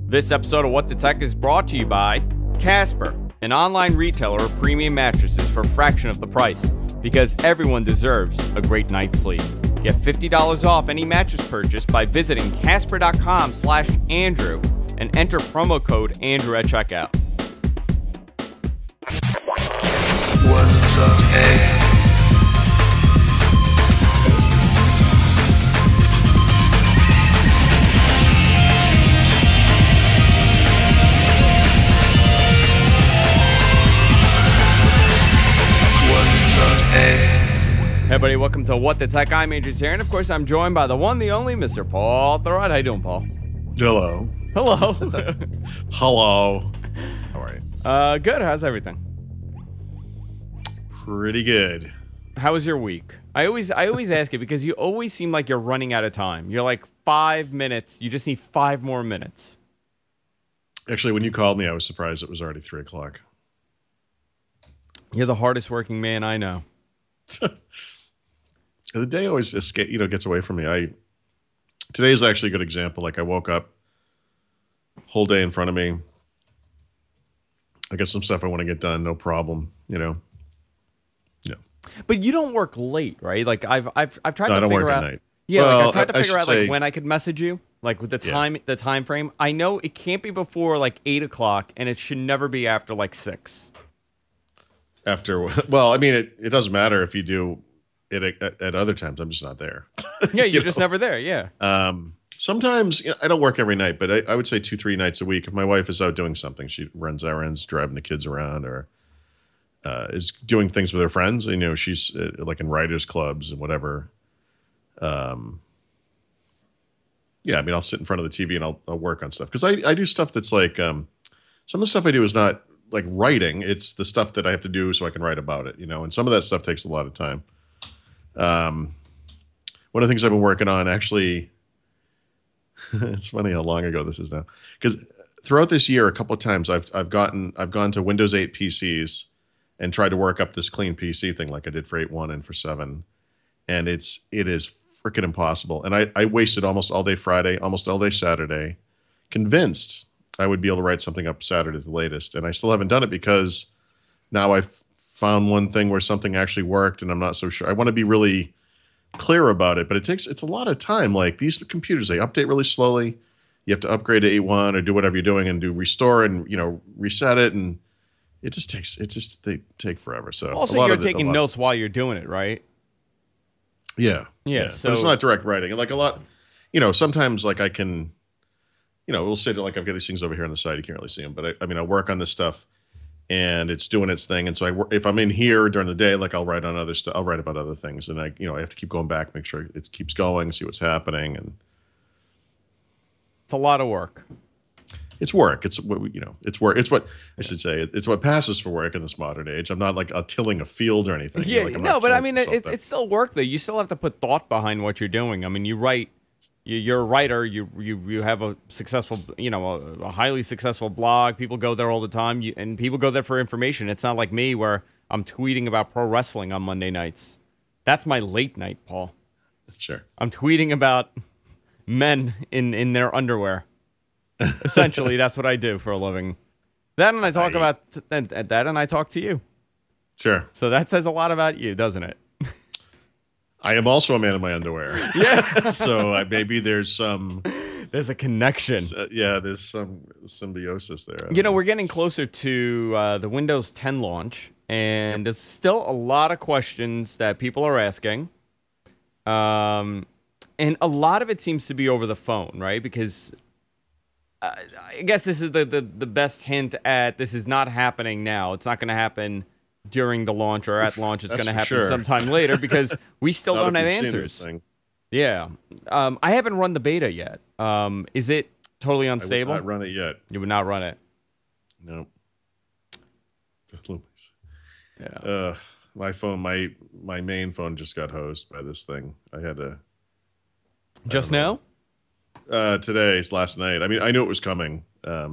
This episode of What the Tech is brought to you by Casper, an online retailer of premium mattresses for a fraction of the price, because everyone deserves a great night's sleep. Get $50 off any mattress purchase by visiting casper.com/Andrew and enter promo code Andrew at checkout. What the tech? Hey everybody, welcome to What the Tech. I'm Andrew here, and of course I'm joined by the one, the only, Mr. Paul Thorod. How you doing, Paul? Hello. Hello. Hello. How are you? Good. How's everything? Pretty good. How was your week? I always ask you because you always seem like you're running out of time. You're like 5 minutes. You just need 5 more minutes. Actually, when you called me, I was surprised it was already 3 o'clock. You're the hardest working man I know. The day always gets away from me. Today is actually a good example. Like I woke up, whole day in front of me. I got some stuff I want to get done, no problem. But you don't work late, right? Like I've tried to I don't figure work out. at night. Yeah, Well, like I've tried to I figure out should say- like when I could message you, like with the time frame. I know it can't be before like 8 o'clock, and it should never be after like 6. Well, I mean, it doesn't matter if you do it at other times. I'm just not there. Yeah, you're just never there. Yeah. Sometimes I don't work every night, but I would say 2-3 nights a week. If my wife is out doing something, she runs errands, driving the kids around, or is doing things with her friends. She's like in writers' clubs and whatever. Yeah, I mean, I'll sit in front of the TV and I'll work on stuff because I do stuff that's like some of the stuff I do is not like writing. It's the stuff that I have to do so I can write about it, and some of that stuff takes a lot of time. One of the things I've been working on, actually, it's funny how long ago this is now, because throughout this year, a couple of times I've gone to Windows 8 PCs and tried to work up this clean PC thing like I did for 8.1 and for 7, and it is freaking impossible. And I wasted almost all day Friday, almost all day Saturday, convinced I would be able to write something up Saturday at the latest, and I still haven't done it because now I've found one thing where something actually worked, and I'm not so sure. I want to be really clear about it, but it's a lot of time. Like these computers, they update really slowly. You have to upgrade to 8.1 or do whatever you're doing and do restore and reset it, and they take forever. So Also, you're taking notes while you're doing it, right? Yeah. So but it's not direct writing. Like a lot, sometimes like I can, we'll say that like I've got these things over here on the side. You can't really see them, but I work on this stuff and it's doing its thing. And so if I'm in here during the day, like I'll write on other stuff. I'll write about other things. And I have to keep going back, make sure it keeps going, see what's happening. And it's a lot of work. It's work. It's what it's work. It's what I should say. It's what passes for work in this modern age. I'm not like tilling a field or anything. Yeah, like but I mean, it's still work though. You still have to put thought behind what you're doing. I mean, you write. You're a writer. You have a successful, a highly successful blog. People go there all the time, and people go there for information. It's not like me where I'm tweeting about pro wrestling on Monday nights. That's my late night, Paul. Sure. I'm tweeting about men in their underwear. Essentially, that's what I do for a living. That and I talk about that, and I talk to you. Sure. So that says a lot about you, doesn't it? I am also a man in my underwear. Yeah. So maybe there's there's a connection. There's some symbiosis there. We're getting closer to the Windows 10 launch, and there's still a lot of questions that people are asking. And a lot of it seems to be over the phone, right? Because I guess this is the best hint at this is not happening now. It's not going to happen during the launch or at launch. It's going to happen sometime later because we still don't have answers. Yeah. I haven't run the beta yet. Is it totally unstable? I would not run it yet. You would not run it? No. Yeah. My phone, my main phone just got hosed by this thing. I had to. Just now? Today's last night. I mean, I knew it was coming. I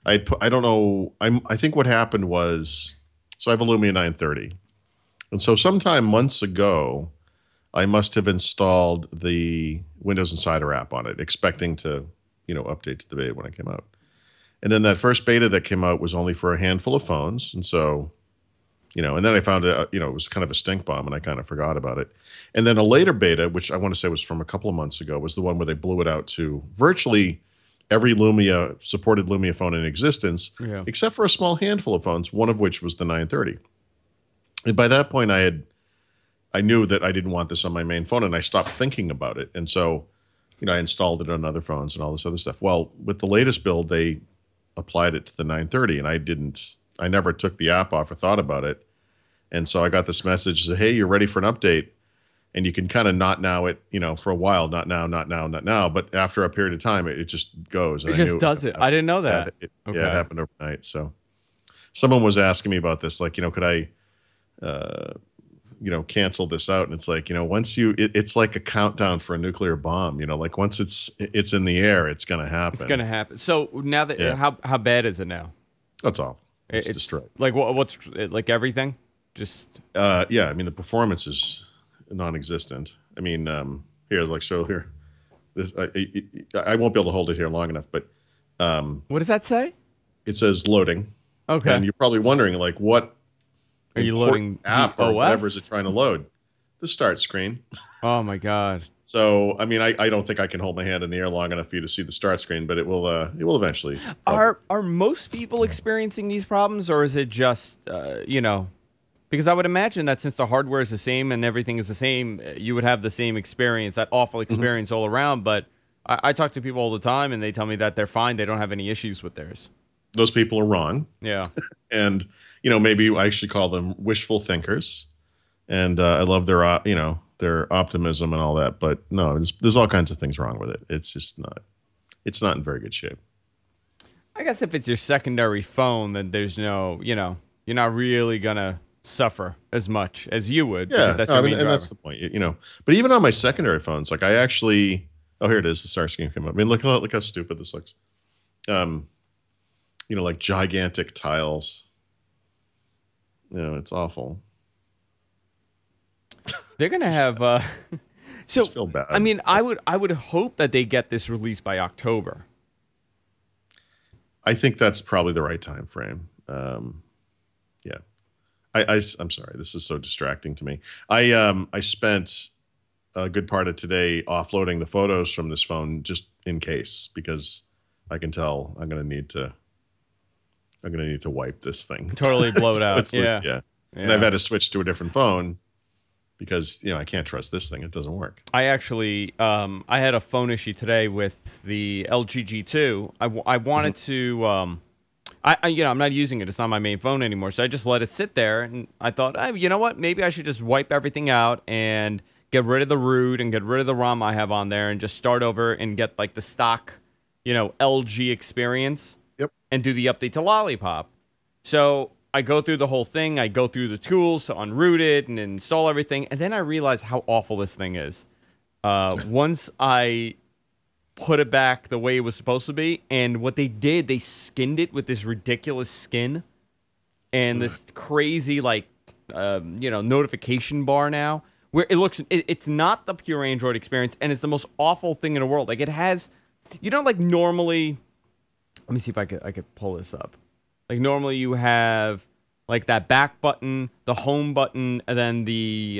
don't know. I think what happened was, so I have a Lumia 930, and so sometime months ago, I must have installed the Windows Insider app on it, expecting to, update to the beta when it came out. And then that first beta that came out was only for a handful of phones. And so, and then I found it, it was kind of a stink bomb and I kind of forgot about it. And then a later beta, which I want to say was from a couple of months ago, was the one where they blew it out to virtually every supported Lumia phone in existence, except for a small handful of phones, one of which was the 930. And by that point, I knew that I didn't want this on my main phone, and I stopped thinking about it. And so, I installed it on other phones and all this other stuff. Well, with the latest build, they applied it to the 930, and I never took the app off or thought about it. And so I got this message that, hey, you're ready for an update. And you can kind of not now it, for a while, not now, not now, not now. But after a period of time, it just goes. And it just does it. I didn't know that. Yeah, it happened overnight. So someone was asking me about this, like, could I, cancel this out? And it's like, once it's like a countdown for a nuclear bomb, like once it's in the air, it's going to happen. It's going to happen. So now that, how bad is it now? That's awful. It's destroyed. Like what's like everything? Just. Yeah. I mean, the performance is non-existent. I mean, here, like, so here, this, I won't be able to hold it here long enough, but, what does that say? It says loading. Okay. And you're probably wondering, like, what are you loading app or whatever is it trying to load? The start screen. Oh my God. So, I mean, I don't think I can hold my hand in the air long enough for you to see the start screen, but it will eventually. Are most people experiencing these problems, or is it just, because I would imagine that since the hardware is the same and everything is the same, you would have the same experience, that awful experience all around. But I talk to people all the time, and they tell me that they're fine. They don't have any issues with theirs. Those people are wrong. Yeah. And, maybe I actually call them wishful thinkers. And I love their, their optimism and all that. But no, there's all kinds of things wrong with it. It's just it's not in very good shape. I guess if it's your secondary phone, then there's no, you're not really going to suffer as much as you would. Yeah, that's your main driver. And that's the point. But even on my secondary phones, like I actually, here it is. The start screen came up. I mean, look how stupid this looks. Like gigantic tiles. It's awful. They're gonna have. So I feel bad. I mean, I would hope that they get this released by October. I think that's probably the right time frame. Yeah. I'm sorry. This is so distracting to me. I spent a good part of today offloading the photos from this phone just in case, because I can tell I'm going to need to wipe this thing. Totally blow it out. Yeah. And I've had to switch to a different phone because, I can't trust this thing. It doesn't work. I actually, I had a phone issue today with the LG G2. I wanted to, I'm not using it. It's not my main phone anymore. So I just let it sit there. And I thought, you know what? Maybe I should just wipe everything out and get rid of the root and get rid of the ROM I have on there and just start over and get like the stock, LG experience. Yep. And do the update to Lollipop. So I go through the whole thing. I go through the tools to unroot it and install everything. And then I realize how awful this thing is. Once I put it back the way it was supposed to be, and what they did, they skinned it with this ridiculous skin and this crazy, notification bar now, where it looks, it's not the pure Android experience, and it's the most awful thing in the world. Like, it has, normally, let me see if I could pull this up. Like, normally you have like that back button, the home button, and then the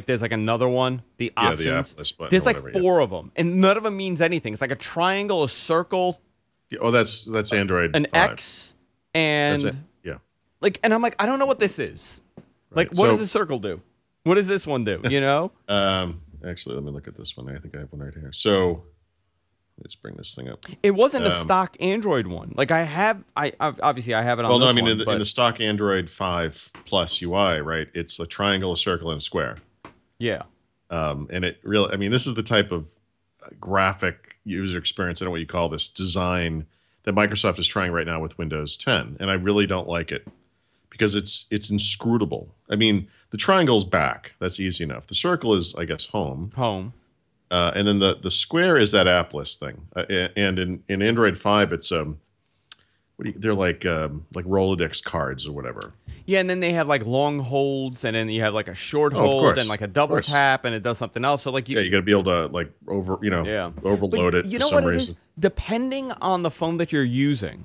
there's like another one, the options. The button, there's like four of them, and none of them means anything. It's like a triangle, a circle. Yeah, that's Android. An 5. X, and yeah. And I'm like, I don't know what this is. Right. Like, what does the circle do? What does this one do? Actually, let me look at this one. I think I have one right here. So let's bring this thing up. It wasn't a stock Android one. Like I obviously have it on. Well, no, this I mean one, in the stock Android 5 Plus UI, right? It's a triangle, a circle, and a square. Yeah. And it really, I mean, this is the type of graphic user experience, I don't know what you call this, design that Microsoft is trying right now with Windows 10, and I really don't like it because it's inscrutable. I mean, the triangle's back. That's easy enough. The circle is, I guess, home. Home. And then the square is that app list thing. And in Android 5, it's they're like Rolodex cards or whatever. Yeah, and then they have like long holds, and then you have like a short hold and like a double tap, and it does something else. So like you got to be able to like overload it. You know for some what reason. it is? Depending on the phone that you're using,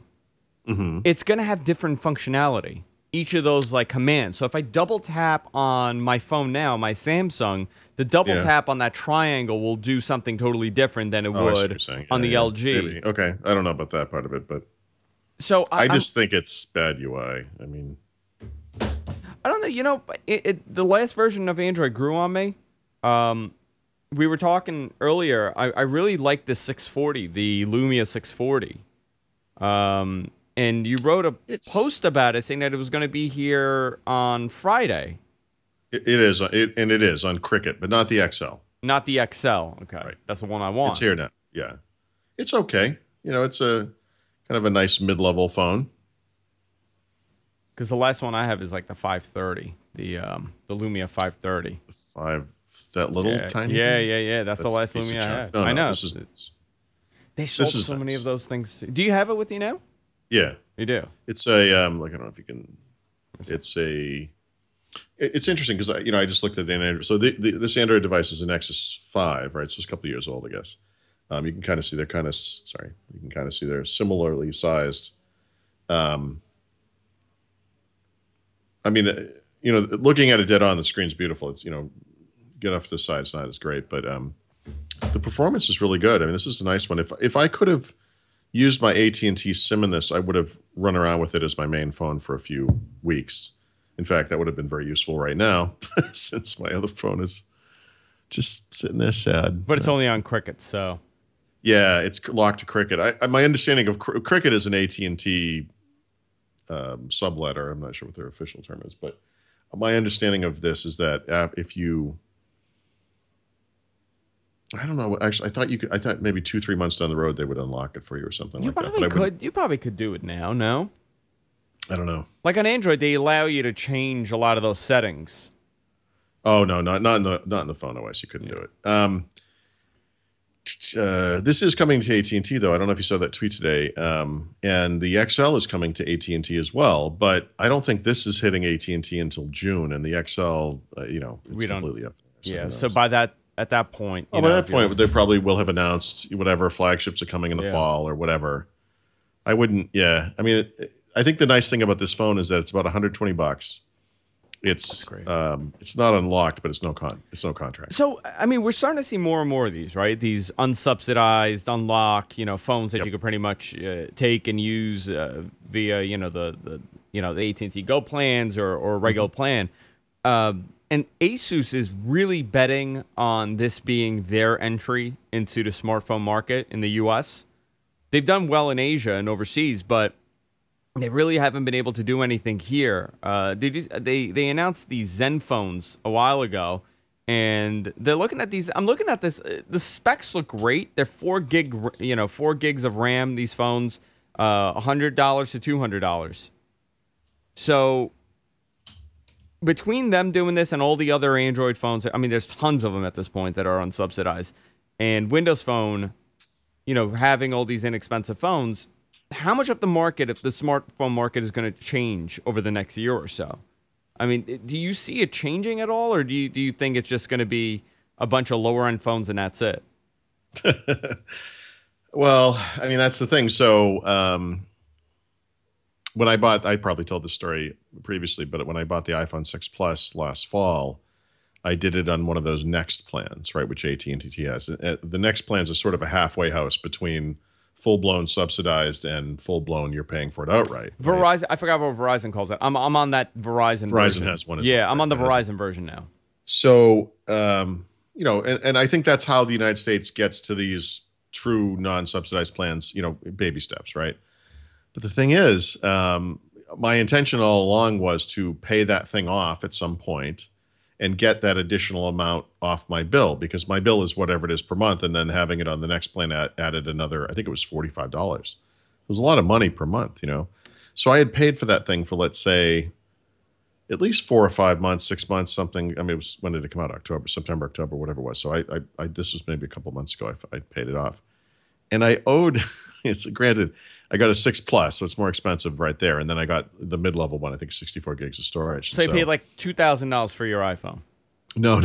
it's going to have different functionality. Each of those like commands. So if I double tap on my phone now, my Samsung, the double tap on that triangle will do something totally different than it would on the LG. Maybe. Okay, I don't know about that part of it, but so I just think it's bad UI. I mean, I don't know. You know, the last version of Android grew on me. We were talking earlier. I really like the 640, the Lumia 640. And you wrote a post about it saying that it was going to be here on Friday. It is, and it is on Cricket, but not the XL. Not the XL. Okay, right. That's the one I want. It's here now. Yeah, it's okay. You know, it's a kind of a nice mid-level phone. Because the last one I have is like the 530, the Lumia 530. That little tiny. Yeah. That's the last Lumia I had. No, I know. They sold so many of those things. Do you have it with you now? Yeah, you do. It's a like I don't know if you can. It's interesting because I just looked at an Android. So this Android device is an Nexus 5, right? So it's a couple of years old, I guess. You can kind of see they're You can kind of see they're similarly sized. I mean, looking at it dead on, the screen's beautiful. It's get off to the side, it's not as great, but the performance is really good. I mean, this is a nice one. If I could have used my AT&T SIM in this, I would have run around with it as my main phone for a few weeks. In fact, that would have been very useful right now since my other phone is just sitting there sad. But it's only on Cricket, so. Yeah, it's locked to Cricket. My understanding of Cricket is an AT&T subletter. I'm not sure what their official term is, but my understanding of this is that if you... I don't know. Actually, I thought maybe 2-3 months down the road they would unlock it for you or something like that. You probably could do it now. No, I don't know. Like on Android, they allow you to change a lot of those settings. Oh no, not in the phone OS. You couldn't do it. This is coming to AT&T though. I don't know if you saw that tweet today. And the XL is coming to AT&T as well. But I don't think this is hitting AT&T until June. And the XL, it's completely up. Yeah. So by that. At that point, by that point, they probably will have announced whatever flagships are coming in the fall or whatever. I wouldn't. Yeah, I mean, I think the nice thing about this phone is that it's about $120. It's not unlocked, but it's no contract. So I mean, we're starting to see more and more of these, right? These unsubsidized unlock, phones that you could pretty much take and use via the AT&T Go plans or regular plan. And Asus is really betting on this being their entry into the smartphone market in the U.S. They've done well in Asia and overseas, but they really haven't been able to do anything here. They announced these Zen phones a while ago, and they're looking at these. I'm looking at this. The specs look great. They're 4 gigs of RAM. These phones, $100 to $200. So. Between them doing this and all the other Android phones, I mean, there's tons of them at this point that are unsubsidized, and Windows Phone, having all these inexpensive phones, how much of the market, if the smartphone market is going to change over the next year or so? I mean, do you see it changing at all, or do you think it's just going to be a bunch of lower end phones and that's it? Well, I mean, that's the thing. So, when I probably told this story previously, but when I bought the iPhone 6 Plus last fall, I did it on one of those Next plans, right, which AT&T has. The Next plans are sort of a halfway house between full-blown subsidized and full-blown you're paying for it outright. Verizon, right? I forgot what Verizon calls it. I'm on that Verizon version. Has one as well. Yeah, I'm on the Verizon version now. So, and I think that's how the United States gets to these true non-subsidized plans, baby steps, right? But the thing is, my intention all along was to pay that thing off at some point and get that additional amount off my bill, because my bill is whatever it is per month, and then having it on the Next plan added another, I think it was $45. It was a lot of money per month, So I had paid for that thing for, let's say, at least 4 or 5 months, 6 months, something. I mean, it was, when did it come out? September, October, whatever it was. So I this was maybe a couple months ago. I paid it off, and I owed. It's granted. I got a 6 Plus, so it's more expensive right there. And then I got the mid-level one, I think 64 gigs of storage. So you paid like $2,000 for your iPhone? No,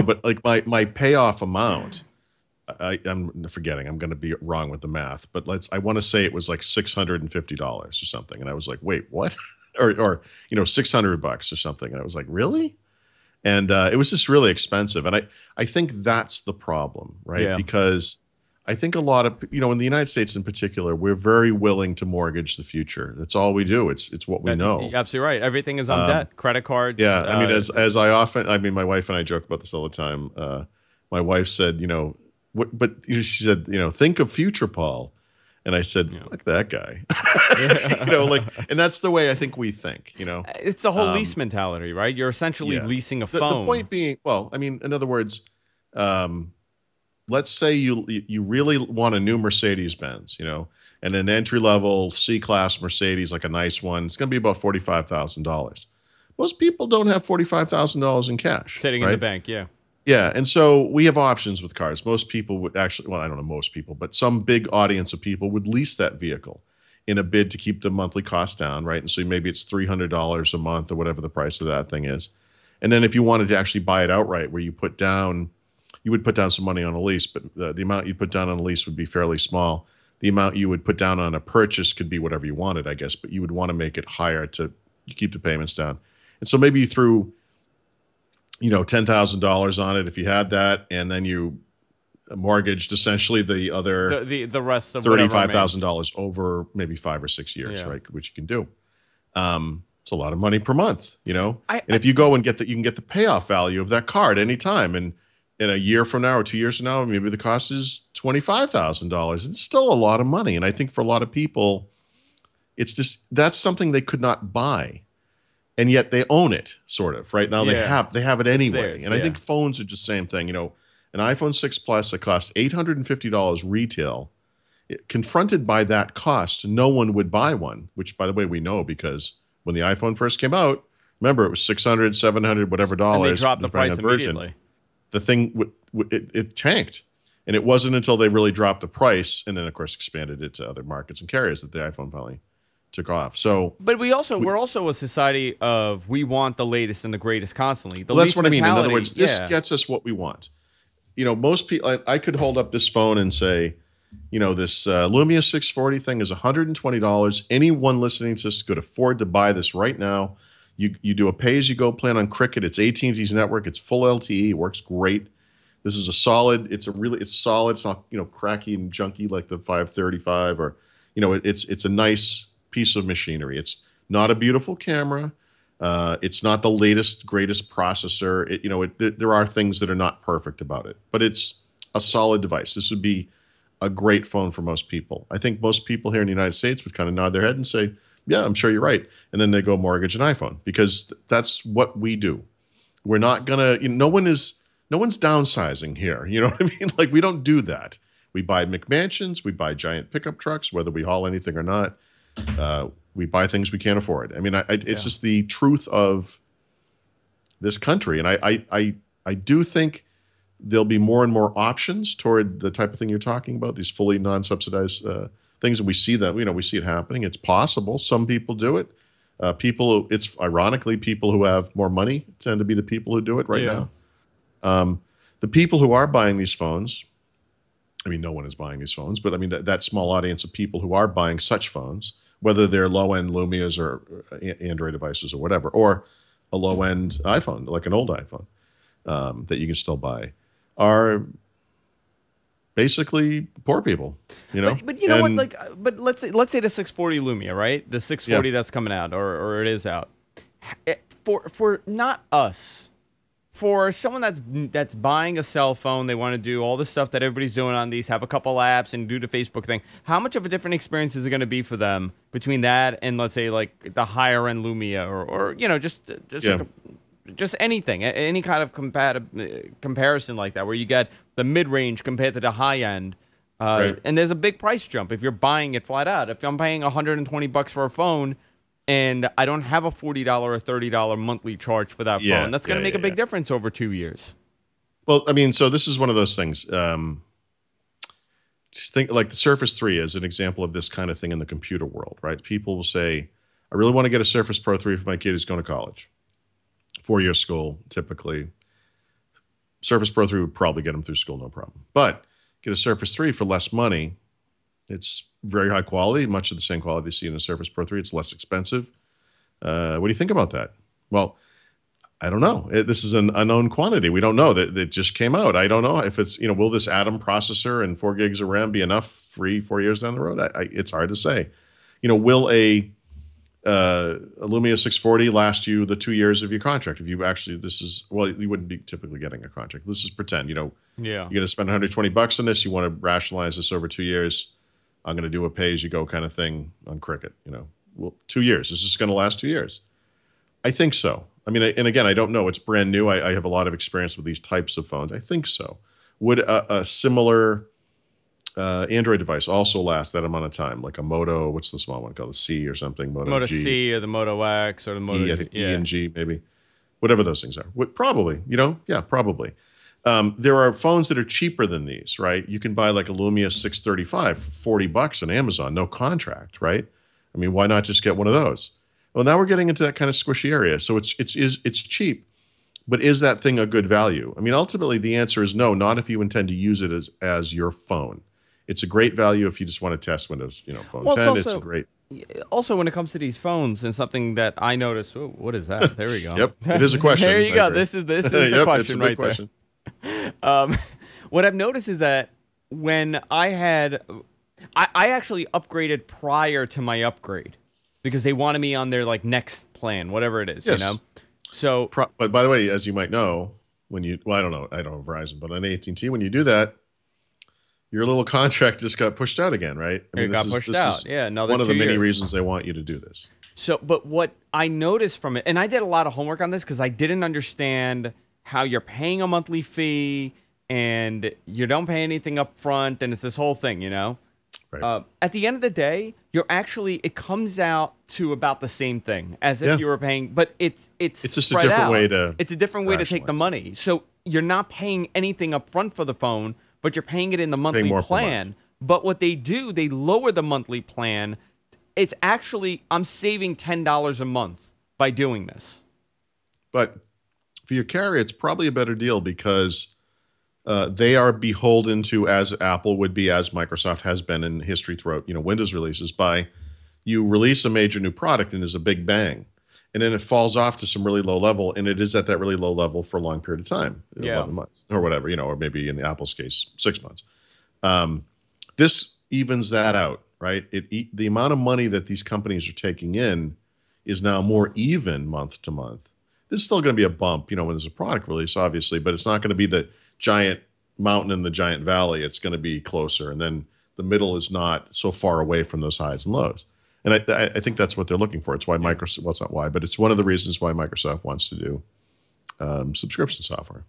but like my payoff amount I'm forgetting. I'm going to be wrong with the math, but I want to say it was like $650 or something. And I was like, wait, what? or $600 or something. And I was like, really? And it was just really expensive. And I think that's the problem, right? Yeah. Because I think a lot of, in the United States in particular, we're very willing to mortgage the future. That's all we do. It's what we know. You're absolutely right. Everything is on debt. Credit cards. Yeah. I mean, my wife and I joke about this all the time. My wife said, she said, think of future Paul. And I said, fuck that guy. And that's the way I think we think, It's the whole lease mentality, right? You're essentially leasing a phone. The point being, in other words, let's say you really want a new Mercedes-Benz, and an entry-level C-Class Mercedes, like a nice one. It's going to be about $45,000. Most people don't have $45,000 in cash. Sitting in the bank, yeah. Yeah, and so we have options with cars. Most people would actually, well, I don't know most people, but some big audience of people would lease that vehicle in a bid to keep the monthly cost down, right? And so maybe it's $300 a month or whatever the price of that thing is. And then if you wanted to actually buy it outright, where you would put down some money on a lease, but the amount you'd put down on a lease would be fairly small. The amount you would put down on a purchase could be whatever you wanted, I guess, but you would want to make it higher to keep the payments down. And so maybe you threw $10,000 on it if you had that, and then you mortgaged essentially the other the rest of $35,000 over maybe 5 or 6 years, right? Which you can do. It's a lot of money per month, and if you go and you can get the payoff value of that car at any time, and in a year from now or 2 years from now, maybe the cost is $25,000. It's still a lot of money, and I think for a lot of people, that's something they could not buy. And yet they own it, sort of, right? Now they have it anyway. Theirs, and I think phones are just the same thing. An iPhone 6 Plus that costs $850 retail, confronted by that cost, no one would buy one, which, by the way, we know because when the iPhone first came out, remember, it was $600, $700, whatever dollars. And they dropped the price immediately. The thing, it tanked. And it wasn't until they really dropped the price and then, of course, expanded it to other markets and carriers that the iPhone finally took off. So, but we're also a society of we want the latest and the greatest constantly. That's what I mean. In other words, this gets us what we want. Most people, I could hold up this phone and say, this Lumia 640 thing is $120. Anyone listening to this could afford to buy this right now. You do a pay-as-you-go plan on Cricket. It's AT&T's network. It's full LTE. It works great. This is a solid. It's solid. It's not cracky and junky like the 535 or it's a nice piece of machinery. It's not a beautiful camera. It's not the latest, greatest processor. There are things that are not perfect about it, but it's a solid device. This would be a great phone for most people. I think most people here in the United States would kind of nod their head and say, yeah, I'm sure you're right. And then they go mortgage an iPhone because that's what we do. We're not going to, no one's downsizing here. You know what I mean? Like, we don't do that. We buy McMansions, we buy giant pickup trucks, whether we haul anything or not. We buy things we can't afford. I mean, it's just the truth of this country. And I do think there'll be more and more options toward the type of thing you're talking about, these fully non-subsidized things. And we see that, we see it happening. It's possible. Some people do it. It's ironically people who have more money tend to be the people who do it right now. The people who are buying these phones, I mean, no one is buying these phones, but I mean, that small audience of people who are buying such phones, whether they're low-end Lumias or Android devices or whatever, or a low-end iPhone, like an old iPhone that you can still buy, are basically poor people, But you know what? But let's say the 640 Lumia, right? The 640 that's coming out, or it is out. For not us. For someone that's buying a cell phone, they want to do all the stuff that everybody's doing on these, have a couple apps and do the Facebook thing. How much of a different experience is it going to be for them between that and, let's say, like the higher end Lumia or just anything, any kind of comparison like that, where you get the mid range compared to the high end, right. And there's a big price jump if you're buying it flat out. If I'm paying $120 for a phone, and I don't have a $40 or $30 monthly charge for that phone, that's going to make a big difference over 2 years. Well, I mean, so this is one of those things. Just think like the Surface 3 is an example of this kind of thing in the computer world, right? People will say, I really want to get a Surface Pro 3 for my kid who's going to college. 4-year school, typically. Surface Pro 3 would probably get him through school, no problem. But get a Surface 3 for less money. It's very high quality, much of the same quality you see in a Surface Pro 3. It's less expensive. What do you think about that? Well, I don't know. This is an unknown quantity. We don't know that it just came out. I don't know if it's, will this Atom processor and 4 gigs of RAM be enough 3-4 years down the road? It's hard to say. Will a Lumia 640 last you the 2 years of your contract? If you actually, you wouldn't be typically getting a contract. This is pretend, Yeah. You're going to spend $120 on this. You want to rationalize this over 2 years. I'm going to do a pay-as-you-go kind of thing on Cricket. Well, 2 years. Is this going to last 2 years? I think so. I mean, and again, I don't know. It's brand new. I have a lot of experience with these types of phones. I think so. Would a similar Android device also last that amount of time? Like a Moto, what's the small one called? The C or something? Moto G. C or the Moto X or the Moto I think E and G, maybe. Whatever those things are. Probably, yeah, probably. There are phones that are cheaper than these, right? You can buy like a Lumia 635 for $40 on Amazon, no contract, right? I mean, why not just get one of those? Well, now we're getting into that kind of squishy area. So it's cheap, but is that thing a good value? I mean, ultimately the answer is no, not if you intend to use it as your phone. It's a great value if you just want to test Windows, Phone 10. It's a great. Also, when it comes to these phones, and something that I noticed, what is that? There we go. Yep, it is a question. There you go. This is the yep, question it's a right question. there. What I've noticed is that when I actually upgraded prior to my upgrade because they wanted me on their like next plan, whatever it is, Yes. So, but by the way, as you might know, I don't know Verizon, but on AT&T, when you do that, your little contract just got pushed out again, right? I mean, it got pushed out. Yeah, another one of the 2 many years. reasons they want you to do this. So, but what I noticed from it, and I did a lot of homework on this because I didn't understand how you're paying a monthly fee and you don't pay anything up front, and it's this whole thing, Right. At the end of the day, it comes out to about the same thing as if you were paying, but it's just a spread different out. way to It's a different way to take the rationalize money. So you're not paying anything up front for the phone, but you're paying it in the monthly more per plan. month. But what they do, they lower the monthly plan. It's actually, I'm saving $10 a month by doing this. But for your carrier, it's probably a better deal because they are beholden to, as Apple would be, as Microsoft has been in history throughout, Windows releases, by you release a major new product and there's a big bang. And then it falls off to some really low level, and it is at that really low level for a long period of time, 11 months or whatever, or maybe in Apple's case, 6 months. This evens that out, right? The amount of money that these companies are taking in is now more even month to month. There's still going to be a bump, when there's a product release, obviously, but it's not going to be the giant mountain and the giant valley. It's going to be closer, and then the middle is not so far away from those highs and lows. And I think that's what they're looking for. It's why Microsoft, well, it's not why, but it's one of the reasons why Microsoft wants to do subscription software.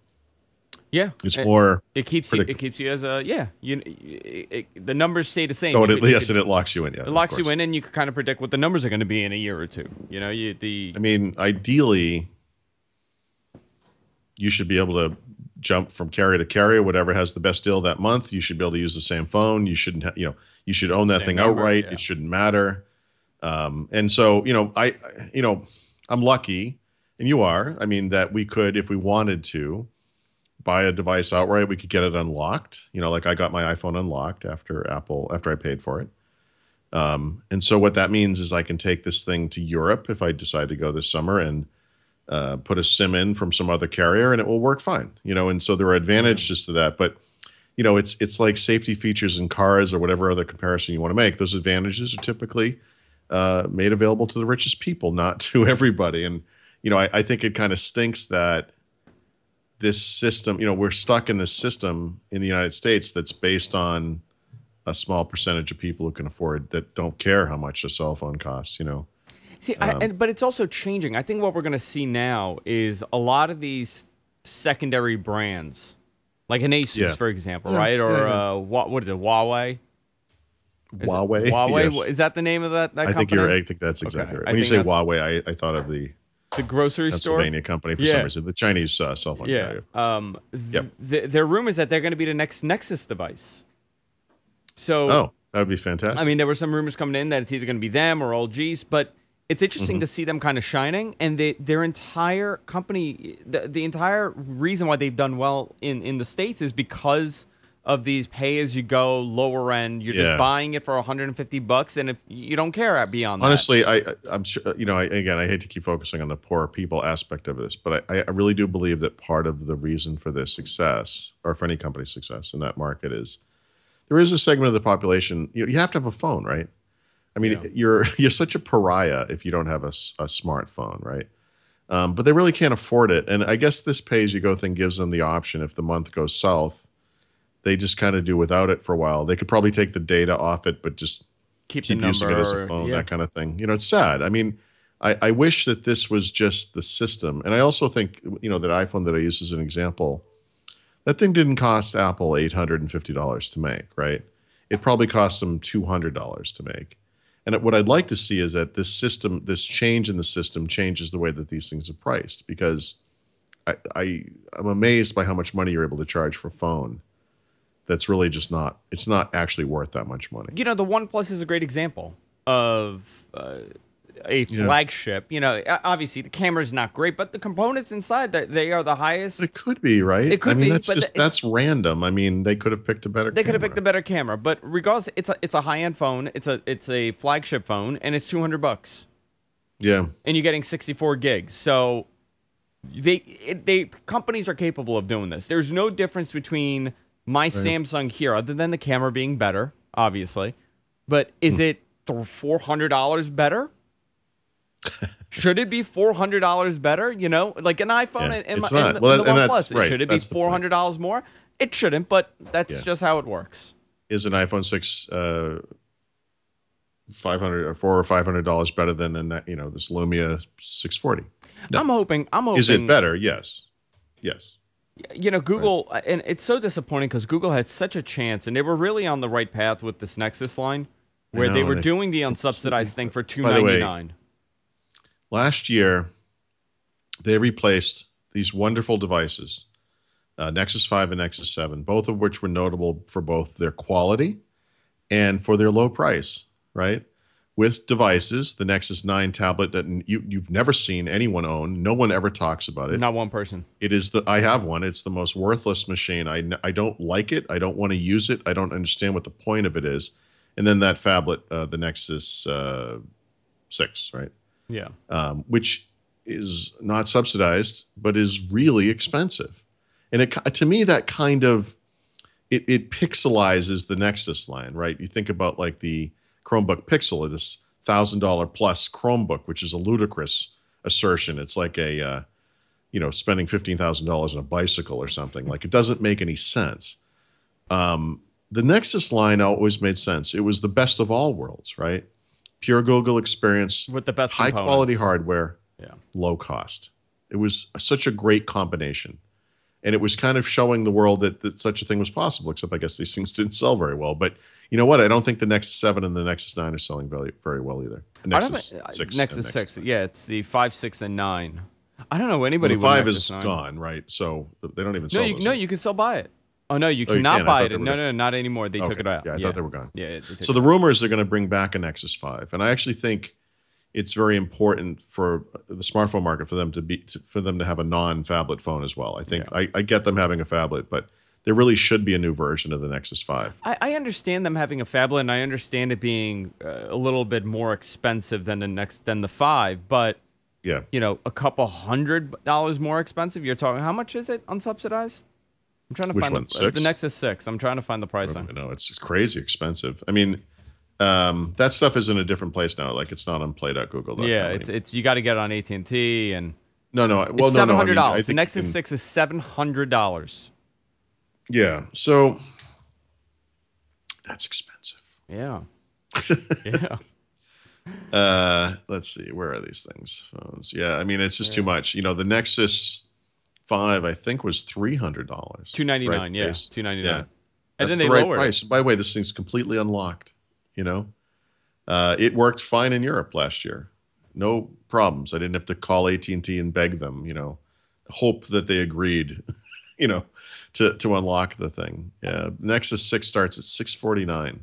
Yeah, it's more. It keeps you as a the numbers stay the same. Oh, and it locks you in. Yeah, it locks you in, and you can kind of predict what the numbers are going to be in a year or two. I mean, ideally, you should be able to jump from carrier to carrier, whatever has the best deal that month. You should be able to use the same phone. You shouldn't, you should own that thing outright. Yeah. It shouldn't matter. And so, I'm lucky, and you are. I mean, that we could, if we wanted to, buy a device outright. We could get it unlocked. Like I got my iPhone unlocked after I paid for it. And so what that means is I can take this thing to Europe if I decide to go this summer and put a SIM in from some other carrier, and it will work fine. And so there are advantages to that. But it's like safety features in cars or whatever other comparison you want to make. Those advantages are typically made available to the richest people, not to everybody. And I think it kind of stinks that this system, we're stuck in this system in the United States that's based on a small percentage of people who can afford, that don't care how much a cell phone costs. See, but it's also changing. I think what we're going to see now is a lot of these secondary brands, like an Asus, for example, right? Or what is it, Huawei? Huawei? Yes. Is that the name of that company? I think that's exactly right. When you say Huawei, I thought of the grocery Pennsylvania store company for some reason, the Chinese cell phone carrier. There are rumors that they're going to be the next Nexus device. So, that would be fantastic. I mean, there were some rumors coming in that it's either going to be them or LG's, but it's interesting to see them kind of shining, and their entire company, the entire reason why they've done well in the States is because of these pay-as-you-go lower end. You're just buying it for $150, and if you don't care beyond honestly, that. I'm sure, again, I hate to keep focusing on the poor people aspect of this, but I really do believe that part of the reason for their success, or for any company's success in that market, is there is a segment of the population. You have to have a phone, right? I mean, you're such a pariah if you don't have a smartphone, right? But they really can't afford it. And I guess this pay-as-you-go thing gives them the option. If the month goes south, they just kind of do without it for a while. They could probably take the data off it, but just keep using it as a phone, that kind of thing. It's sad. I mean, I wish that this was just the system. And I also think, that iPhone that I use as an example, that thing didn't cost Apple $850 to make, right? It probably cost them $200 to make. And what I'd like to see is that this change in the system changes the way that these things are priced, because I'm amazed by how much money you're able to charge for a phone. That's really just it's not actually worth that much money. The OnePlus is a great example of a flagship. Obviously the camera's not great, but the components inside, they are the highest. It could be, right? It could be. That's random. I mean, they could have picked a better. They could have picked a better camera, but regardless, it's a high-end phone. It's a flagship phone, and it's $200. Yeah. And you're getting 64 gigs. So companies are capable of doing this. There's no difference between my Samsung here, other than the camera being better, obviously. But is it $400 better? Should it be $400 better? Like an iPhone and the OnePlus. Should it be $400 more? It shouldn't, but that's just how it works. Is an iPhone 6 $400 or $500 better than this Lumia 640? No. I'm hoping. Is it better? Yes. Google, and it's so disappointing because Google had such a chance, and they were really on the right path with this Nexus line, where they were doing the unsubsidized thing for $299. Last year, they replaced these wonderful devices, Nexus 5 and Nexus 7, both of which were notable for both their quality and for their low price, right? With devices, the Nexus 9 tablet that you've never seen anyone own. No one ever talks about it. Not one person. I have one. It's the most worthless machine. I don't like it. I don't want to use it. I don't understand what the point of it is. And then that phablet, the Nexus 6, right? Yeah. Which is not subsidized, but is really expensive. And to me, that kind of, it pixelizes the Nexus line, right? You think about like the Chromebook Pixel, or this $1,000 plus Chromebook, which is a ludicrous assertion. It's like spending $15,000 on a bicycle or something. Like, it doesn't make any sense. The Nexus line always made sense. It was the best of all worlds, right? Pure Google experience with the best high quality hardware, yeah, low cost. It was such a great combination. And it was kind of showing the world that such a thing was possible, except I guess these things didn't sell very well. But you know what? I don't think the Nexus 7 and the Nexus 9 are selling very well either. Nexus 6. Yeah, it's the 5, 6, and 9. I don't know anybody with Nexus 5 is 9. Gone, right? So they don't even sell those. No, you can still buy it. Oh, no, you cannot buy it. No, not anymore. They took it out. Yeah, I thought they were gone. Yeah. So the rumor is they're going to bring back a Nexus 5. And I actually think it's very important for the smartphone market for them to have a non-phablet phone as well. I think I get them having a phablet, but there really should be a new version of the Nexus 5. I understand them having a phablet, and I understand it being a little bit more expensive than the 5, but yeah, a couple $100 more expensive. You're talking, how much is it unsubsidized? I'm trying to find the Nexus 6. I'm trying to find the pricing. No, it's crazy expensive. I mean, that stuff is in a different place now. Like, it's not on play.google.com. Yeah, it's you got to get it on AT&T and no. Well, it's $700. I mean, the Nexus 6 is $700. Yeah, so that's expensive. Yeah. Let's see. Where are these things? Phones. Yeah, I mean, it's just too much. The Nexus 5, I think, was $300. $299. Right? Yeah, $299. Yeah. And that's then they the right lowered price. By the way, this thing's completely unlocked. It worked fine in Europe last year. No problems. I didn't have to call AT&T and beg them, hope that they agreed, to unlock the thing. Yeah. Nexus 6 starts at $649.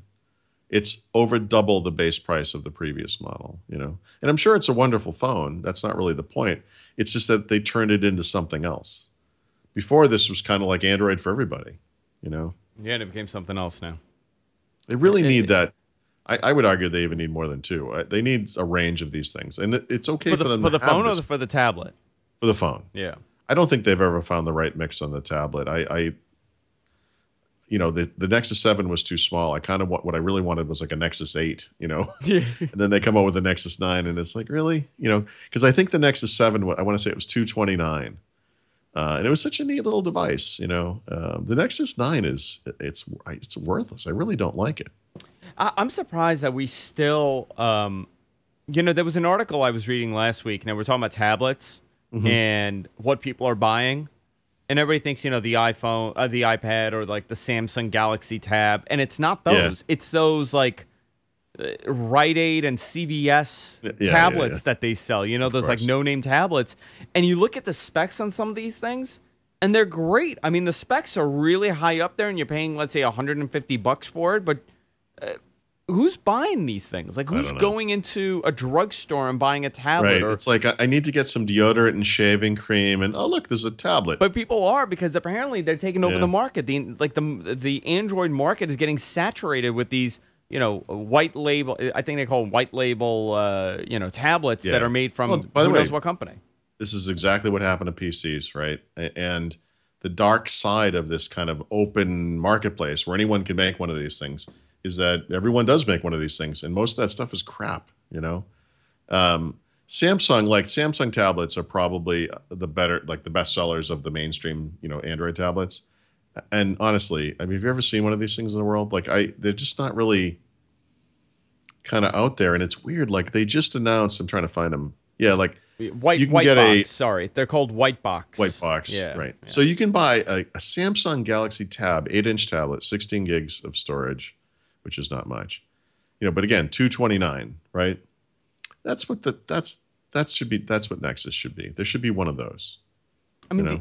It's over double the base price of the previous model, And I'm sure it's a wonderful phone. That's not really the point. It's just that they turned it into something else. Before, this was kind of like Android for everybody, Yeah, and it became something else now. They really need that. I would argue they even need more than two. They need a range of these things, and it's okay for them for the to have phone this or for the tablet. for the phone. Yeah. I don't think they've ever found the right mix on the tablet. The Nexus 7 was too small. I kind of what I really wanted was like a Nexus 8, Yeah. and then they come out with the Nexus 9, and it's like, really, because I think the Nexus 7, I want to say it was 229, and it was such a neat little device. The Nexus 9 it's worthless. I really don't like it. I'm surprised that we still, there was an article I was reading last week. Now we're talking about tablets and what people are buying, and everybody thinks, the iPhone, the iPad, or like the Samsung Galaxy Tab, and it's not those. Yeah. It's those like Rite Aid and CVS tablets that they sell. Those like no-name tablets, and you look at the specs on some of these things, and they're great. I mean, the specs are really high up there, and you're paying, let's say, $150 for it, but who's buying these things? Like, who's going into a drugstore and buying a tablet? Right. It's like, I need to get some deodorant and shaving cream, and oh look, there's a tablet. But people are, because apparently they're taking over the market. The Android market is getting saturated with these, white label. I think they call them white label, tablets that are made from who knows what company. This is exactly what happened to PCs, right? And the dark side of this kind of open marketplace where anyone can make one of these things is that everyone does make one of these things, and most of that stuff is crap. Samsung tablets are probably the best sellers of the mainstream, Android tablets. And honestly, I mean, have you ever seen one of these things in the world? Like, they're just not really kind of out there, and it's weird. Like, they just announced. I'm trying to find them. Yeah, like. White box. Sorry, they're called white box. White box, right. Yeah. So you can buy a Samsung Galaxy Tab 8-inch tablet, 16 gigs of storage, which is not much, but again, $229, right? That's what Nexus should be. There should be one of those. I mean,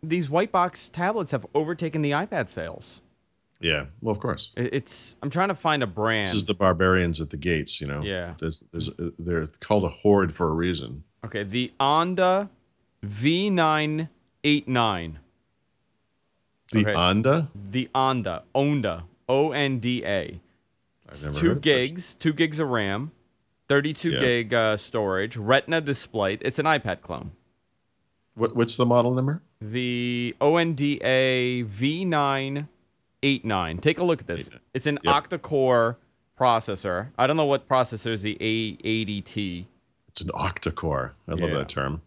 these white box tablets have overtaken the iPad sales. Yeah, well, of course. I'm trying to find a brand. This is the barbarians at the gates, Yeah. They're called a horde for a reason. Okay, the Onda V989. The Onda? The Onda. Onda. ONDA. I've never 2 heard gigs, 2 gigs of RAM, 32 gig storage, Retina display. It's an iPad clone. What's the model number? The ONDA V989. Take a look at this. It's an octa-core processor. I don't know what processor is the A80T. It's an octa-core. I love that term.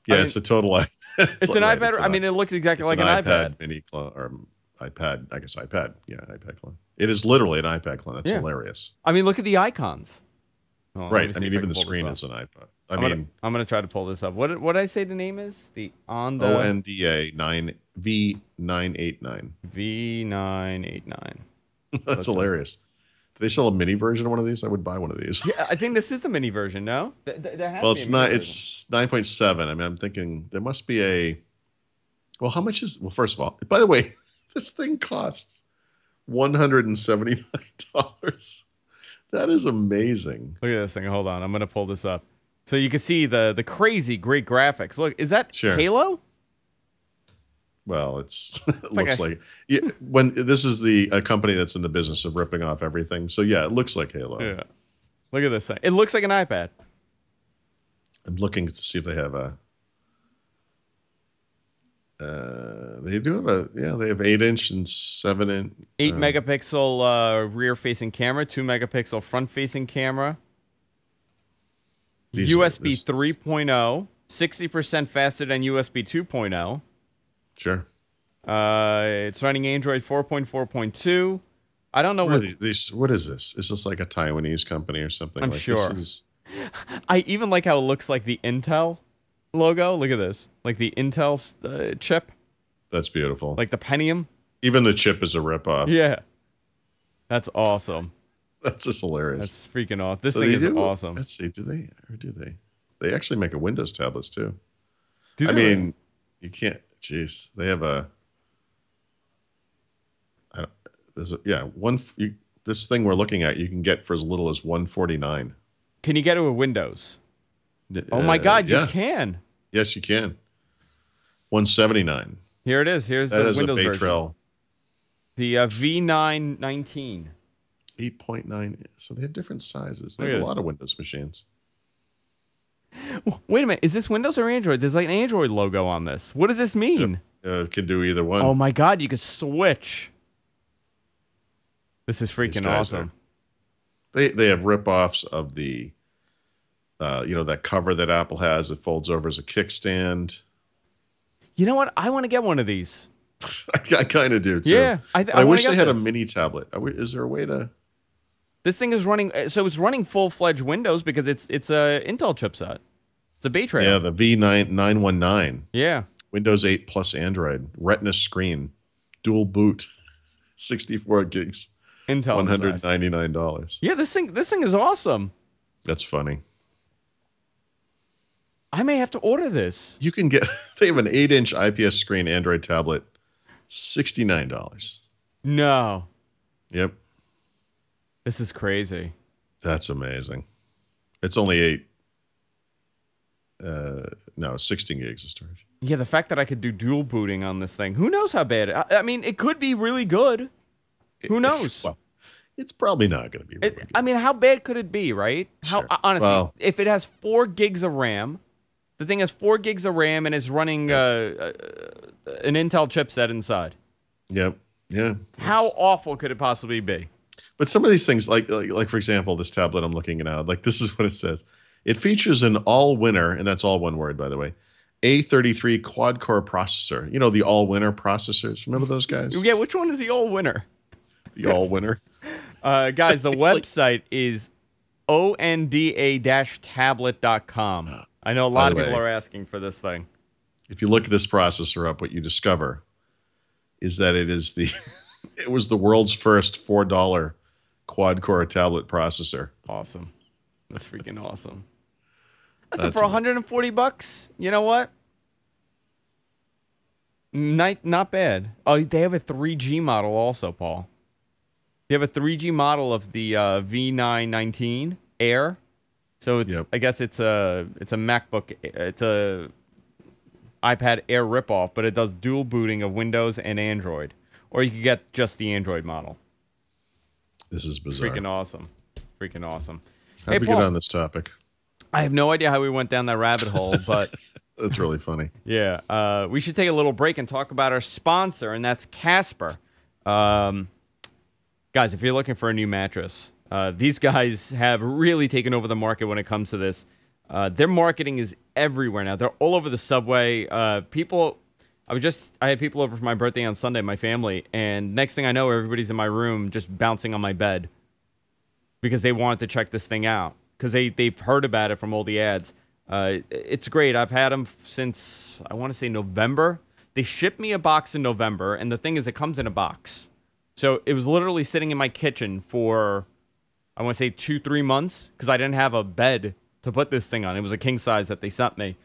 Yeah, it's a total. It's an iPad. I mean, it looks exactly like an iPad. Mini clone or iPad. I guess iPad. Yeah, iPad clone. It is literally an iPad clone. That's hilarious. I mean, look at the icons. Right. I mean, even the screen is an iPad. I'm gonna try to pull this up. What did I say the name is? The ONDA V989. V989. That's hilarious. Do they sell a mini version of one of these? I would buy one of these. Yeah, I think this is the mini version. No, it's not. It's 9.7. I mean, I'm thinking there must be a. Well, how much is? Well, first of all, by the way, this thing costs $179. That is amazing. Look at this thing. Hold on, I'm gonna pull this up so you can see the crazy great graphics. Look, is that Halo? Well, it looks like when this is a company that's in the business of ripping off everything. So yeah, it looks like Halo. Yeah. Look at this thing. It looks like an iPad. I'm looking to see if they have a. They do have they have 8-inch and 7-inch. 8 megapixel rear-facing camera, 2 megapixel front-facing camera. USB 3.0, 60% faster than USB 2.0. Sure. It's running Android 4.4.2. I don't know what is this? Is this like a Taiwanese company or something? I'm sure. I even like how it looks like the Intel logo. Look at this. Like the Intel chip. That's beautiful. Like the Pentium. Even the chip is a ripoff. Yeah. That's awesome. That's just hilarious. That's freaking awesome. This thing is awesome. Let's see. Do they? They actually make a Windows tablets too. I mean, you can't. Jeez. They have a. This thing we're looking at, you can get for as little as $149. Can you get it with Windows? Oh my God, you can. Yes, you can. $179. Here it is. Here's the Windows version. The V919. 8.9. So they have different sizes. They Look have at a lot of Windows machines. Wait a minute. Is this Windows or Android? There's like an Android logo on this. What does this mean? It can do either one. Oh my God, you could switch. This is freaking awesome. They have rip-offs of the, that cover that Apple has. It folds over as a kickstand. You know what? I want to get one of these. I kind of do too. Yeah, I wish they had a mini tablet. Is there a way to? This thing is running. So it's running full-fledged Windows because it's a Intel chipset. It's a Bay Trail. Yeah, the V919. Yeah. Windows 8 plus Android, Retina screen, dual boot, 64 gigs, Intel. $199. Yeah, this thing is awesome. That's funny. I may have to order this. You can get. They have an 8-inch IPS screen Android tablet, $69. No. Yep. This is crazy. That's amazing. It's only 16 gigs of storage. Yeah, the fact that I could do dual booting on this thing. Who knows how bad I mean, it could be really good. Who knows? Well, it's probably not going to be really good. I mean, how bad could it be, right? Sure. Honestly, if it has 4 gigs of RAM, the thing has 4 gigs of RAM and it's running an Intel chipset inside. Yep. Yeah. How awful could it possibly be? But some of these things, like for example, this tablet I'm looking at now, like this is what it says. It features an all-winner, and that's all one word, by the way, A33 quad-core processor. You know, the all-winner processors. Remember those guys? Yeah, which one is the all-winner? The all-winner. Guys, the website is onda-tablet.com. I know a lot of people are asking for this thing. If you look this processor up, what you discover is that it was the world's first $4 quad-core tablet processor. Awesome. That's freaking awesome. So for $140, you know what? Not bad. Oh, they have a 3G model also, Paul. They have a 3G model of the V919 Air. So it's I guess it's a MacBook. It's a iPad Air ripoff, but it does dual booting of Windows and Android. Or you could get just the Android model. This is bizarre. Freaking awesome. Freaking awesome. How did we get on this topic? I have no idea how we went down that rabbit hole, but that's really funny. Yeah, we should take a little break and talk about our sponsor, and that's Casper. Guys, if you're looking for a new mattress, these guys have really taken over the market when it comes to this. Their marketing is everywhere now. They're all over the subway. I had people over for my birthday on Sunday, my family, and next thing I know, everybody's in my room just bouncing on my bed because they wanted to check this thing out because they've heard about it from all the ads. It's great. I've had them since, I want to say November. They shipped me a box in November, and the thing is, it comes in a box. So it was literally sitting in my kitchen for, I want to say 2-3 months because I didn't have a bed to put this thing on. It was a king size that they sent me.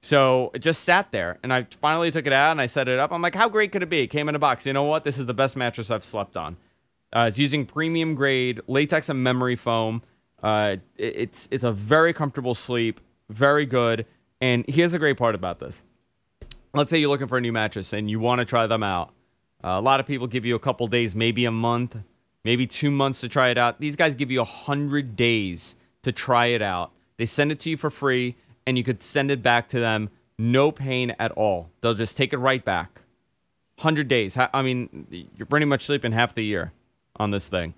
So it just sat there, and I finally took it out, and I set it up. I'm like, how great could it be? It came in a box. You know what? This is the best mattress I've slept on. It's using premium grade latex and memory foam. It's a very comfortable sleep, very good. And here's the great part about this. Let's say you're looking for a new mattress, and you want to try them out. A lot of people give you a couple days, maybe a month, maybe 2 months to try it out. These guys give you 100 days to try it out. They send it to you for free, and you could send it back to them, no pain at all. They'll just take it right back. 100 days. I mean, you're pretty much sleeping half the year on this thing.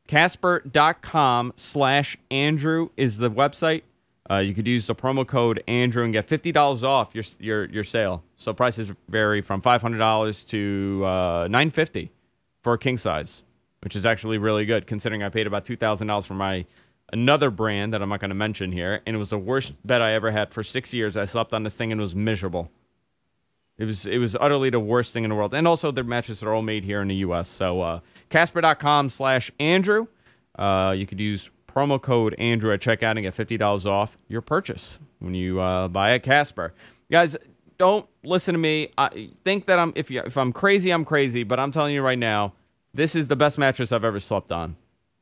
Casper.com/Andrew is the website. You could use the promo code Andrew and get $50 off your sale. So prices vary from $500 to $950 for a king size, which is actually really good considering I paid about $2,000 for another brand that I'm not going to mention here, and it was the worst bed I ever had. For 6 years, I slept on this thing and it was miserable. It was utterly the worst thing in the world. And also, their mattresses are all made here in the U.S. So Casper.com/Andrew. You could use promo code Andrew at checkout and get $50 off your purchase when you buy at Casper. Guys, don't listen to me. I think that if I'm crazy, I'm crazy. But I'm telling you right now, this is the best mattress I've ever slept on.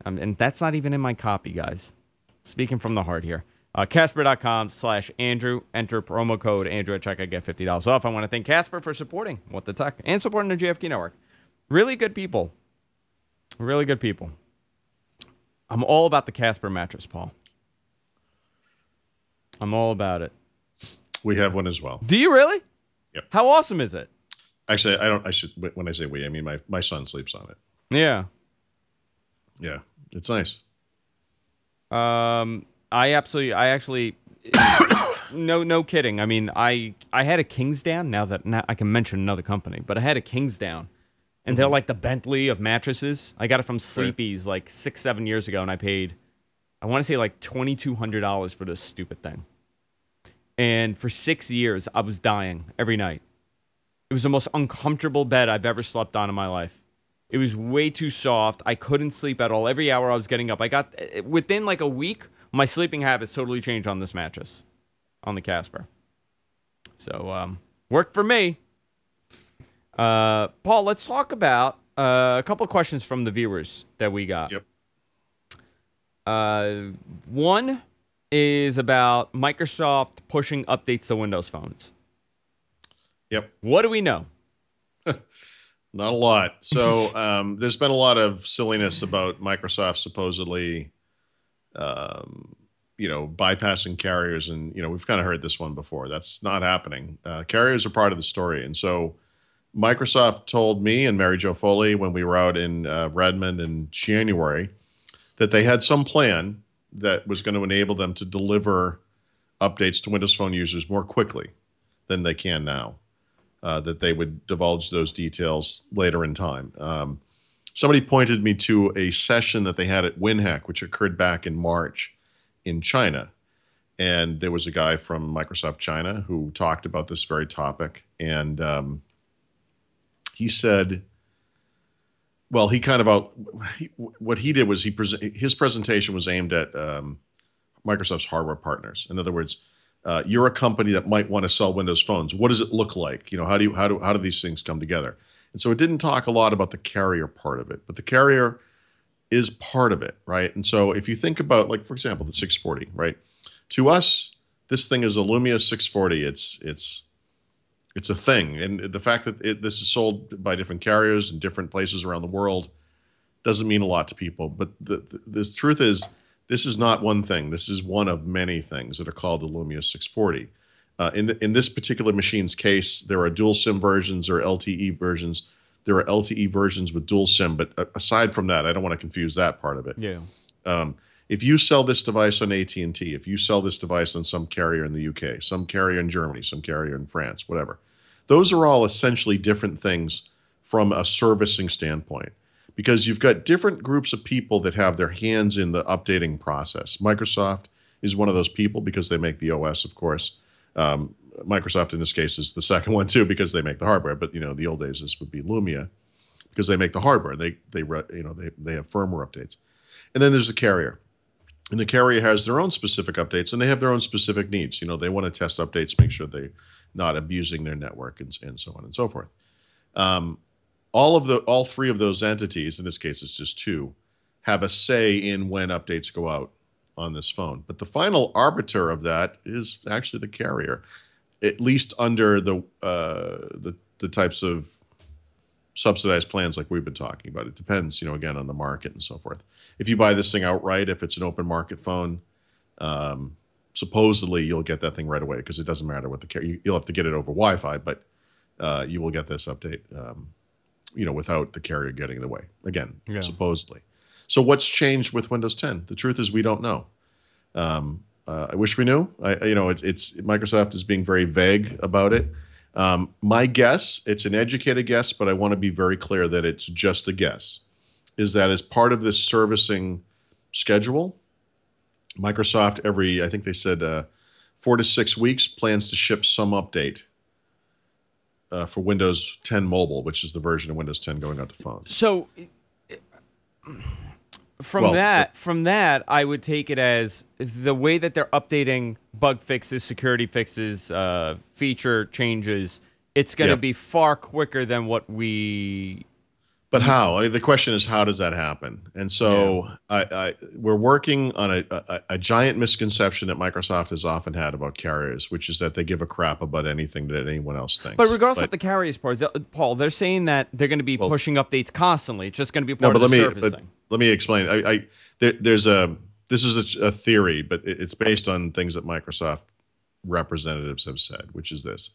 And that's not even in my copy, guys. Speaking from the heart here. Casper.com/Andrew. Enter promo code Andrew at checkout, get $50 off. I want to thank Casper for supporting What the Tech and supporting the GFK Network. Really good people. Really good people. I'm all about the Casper mattress, Paul. I'm all about it. We have one as well. Do you really? Yep. How awesome is it? Actually, I don't. I should. When I say we, I mean my son sleeps on it. Yeah. Yeah, it's nice. I actually, no kidding. I mean, I had a Kingsdown. Now I can mention another company, but I had a Kingsdown, and they're like the Bentley of mattresses. I got it from Sleepy's like 6-7 years ago, and I paid, I want to say like $2,200 for this stupid thing. And for 6 years, I was dying every night. It was the most uncomfortable bed I've ever slept on in my life. It was way too soft. I couldn't sleep at all. Every hour I was getting up. Within like a week, my sleeping habits totally changed on this mattress, on the Casper. So, worked for me. Paul, let's talk about a couple of questions from the viewers that we got. Yep. One is about Microsoft pushing updates to Windows phones. Yep. What do we know? Not a lot. So there's been a lot of silliness about Microsoft supposedly, bypassing carriers, and we've kind of heard this one before. That's not happening. Carriers are part of the story, and so Microsoft told me and Mary Jo Foley when we were out in Redmond in January that they had some plan that was going to enable them to deliver updates to Windows Phone users more quickly than they can now. That they would divulge those details later in time. Somebody pointed me to a session that they had at WinHack, which occurred back in March in China. And there was a guy from Microsoft China who talked about this very topic. And he said, well, what he did was his presentation was aimed at Microsoft's hardware partners. In other words, you're a company that might want to sell Windows phones. What does it look like? How do these things come together? And so it didn't talk a lot about the carrier part of it, but the carrier is part of it, right? And so if you think about, like, for example, the 640, right? To us, this thing is a Lumia 640. It's a thing, and the fact that this is sold by different carriers in different places around the world doesn't mean a lot to people. But the truth is, this is not one thing. This is one of many things that are called the Lumia 640. In this particular machine's case, there are dual SIM versions or LTE versions. There are LTE versions with dual SIM, but aside from that, I don't want to confuse that part of it. Yeah. If you sell this device on AT&T, if you sell this device on some carrier in the UK, some carrier in Germany, some carrier in France, whatever, those are all essentially different things from a servicing standpoint. Because you've got different groups of people that have their hands in the updating process. Microsoft is one of those people because they make the OS, of course. Microsoft in this case is the second one too because they make the hardware. But the old days this would be Lumia because they make the hardware. They have firmware updates, and then there's the carrier, and the carrier has their own specific updates, and they have their own specific needs. They want to test updates, make sure they're not abusing their network, and so on and so forth. All three of those entities, in this case it's just two, have a say in when updates go out on this phone. But the final arbiter of that is actually the carrier, at least under the types of subsidized plans like we've been talking about. It depends, again, on the market and so forth. If you buy this thing outright, if it's an open market phone, supposedly you'll get that thing right away because it doesn't matter what the carrier. You'll have to get it over Wi-Fi, but you will get this update. Without the carrier getting in the way. Again, supposedly. So what's changed with Windows 10? The truth is we don't know. I wish we knew. It's Microsoft is being very vague about it. My guess, it's an educated guess, but I want to be very clear that it's just a guess, is that as part of this servicing schedule, Microsoft I think they said 4 to 6 weeks plans to ship some update for Windows 10 Mobile, which is the version of Windows 10 going out to phones. So, from that, I would take it as the way that they're updating bug fixes, security fixes, feature changes. It's going to be far quicker than what we But how? The question is, how does that happen? And so we're working on a giant misconception that Microsoft has often had about carriers, which is that they give a crap about anything that anyone else thinks. But regardless of the carriers part, Paul, they're saying that they're going to be pushing updates constantly. It's just going to be part of the servicing. Let me explain. This is a theory, but it's based on things that Microsoft representatives have said, which is this.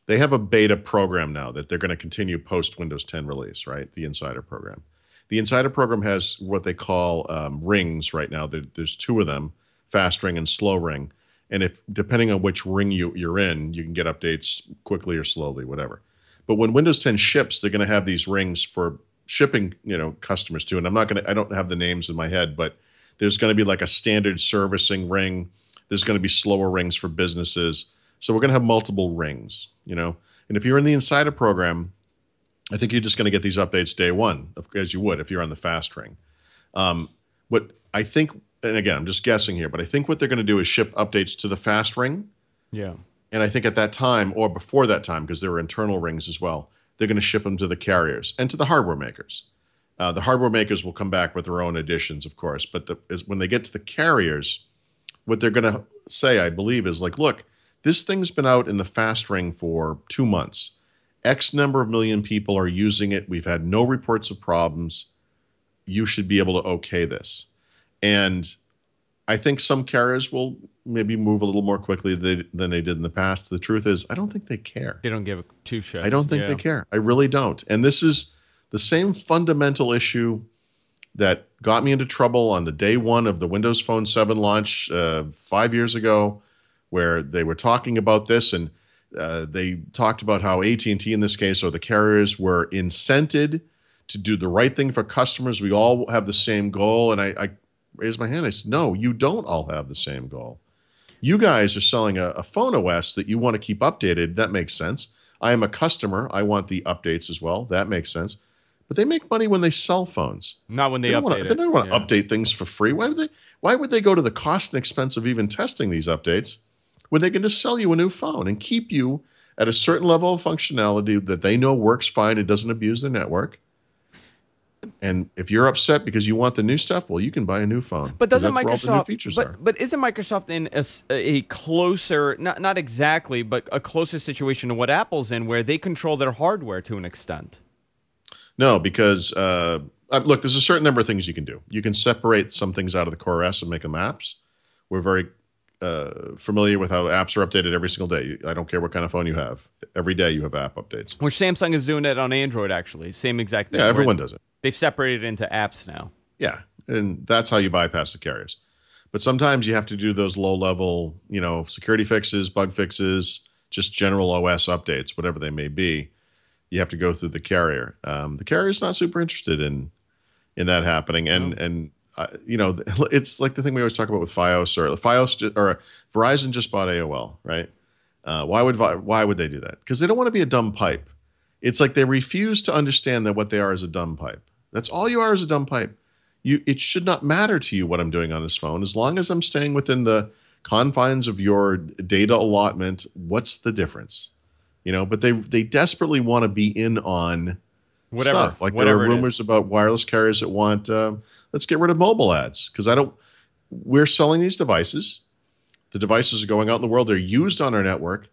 They have a beta program now that they're going to continue post Windows 10 release, right? The Insider program. The Insider program has what they call rings right now. There's 2 of them, fast ring and slow ring. And if depending on which ring you're in, you can get updates quickly or slowly, whatever. But when Windows 10 ships, they're going to have these rings for shipping, customers too. And I don't have the names in my head, but there's going to be like a standard servicing ring. There's going to be slower rings for businesses. So we're going to have multiple rings, And if you're in the Insider program, I think you're just going to get these updates day one, as you would if you're on the fast ring. What I think, and again, I'm just guessing here, but I think what they're going to do is ship updates to the fast ring. Yeah. And I think at that time, or before that time, because there were internal rings as well, they're going to ship them to the carriers and to the hardware makers. The hardware makers will come back with their own additions, of course. But when they get to the carriers, what they're going to say, I believe, is like, look, this thing's been out in the fast ring for 2 months. X number of million people are using it. We've had no reports of problems. You should be able to okay this. And I think some carriers will maybe move a little more quickly than they did in the past. The truth is, I don't think they care. They don't give 2 shits. I don't think they care. I really don't. And this is the same fundamental issue that got me into trouble on the day one of the Windows Phone 7 launch 5 years ago, where they were talking about this, and they talked about how AT&T in this case, or the carriers, were incented to do the right thing for customers. We all have the same goal. And I raised my hand. I said, no, you don't all have the same goal. You guys are selling a phone OS that you want to keep updated. That makes sense. I am a customer. I want the updates as well. That makes sense. But they make money when they sell phones. Not when they update it. They don't want to update things for free. Why would they go to the cost and expense of even testing these updates when they can just sell you a new phone and keep you at a certain level of functionality that they know works fine and doesn't abuse the network? And if you're upset because you want the new stuff, well, you can buy a new phone. But doesn't that's where all the new Microsoft? features are. But isn't Microsoft in a closer, not exactly, but a closer situation to what Apple's in, where they control their hardware to an extent? No, because look, there's a certain number of things you can do. You can separate some things out of the core OS and make them apps. We're very familiar with how apps are updated every single day. I don't care what kind of phone you have. Every day you have app updates. Which Samsung is doing it on Android, actually. Same exact thing. Yeah, everyone does it. They've separated it into apps now. Yeah, and that's how you bypass the carriers. But sometimes you have to do those low-level, security fixes, bug fixes, just general OS updates, whatever they may be. You have to go through the carrier. The carrier's not super interested in that happening, and it's like the thing we always talk about with Fios or Verizon just bought AOL, right? Why would they do that? Because they don't want to be a dumb pipe. It's like they refuse to understand that what they are is a dumb pipe. That's all you are, is a dumb pipe. It should not matter to you what I'm doing on this phone, as long as I'm staying within the confines of your data allotment. What's the difference? But they desperately want to be in on stuff. Like there are rumors about wireless carriers that want let's get rid of mobile ads, because we're selling these devices. The devices are going out in the world. They're used on our network,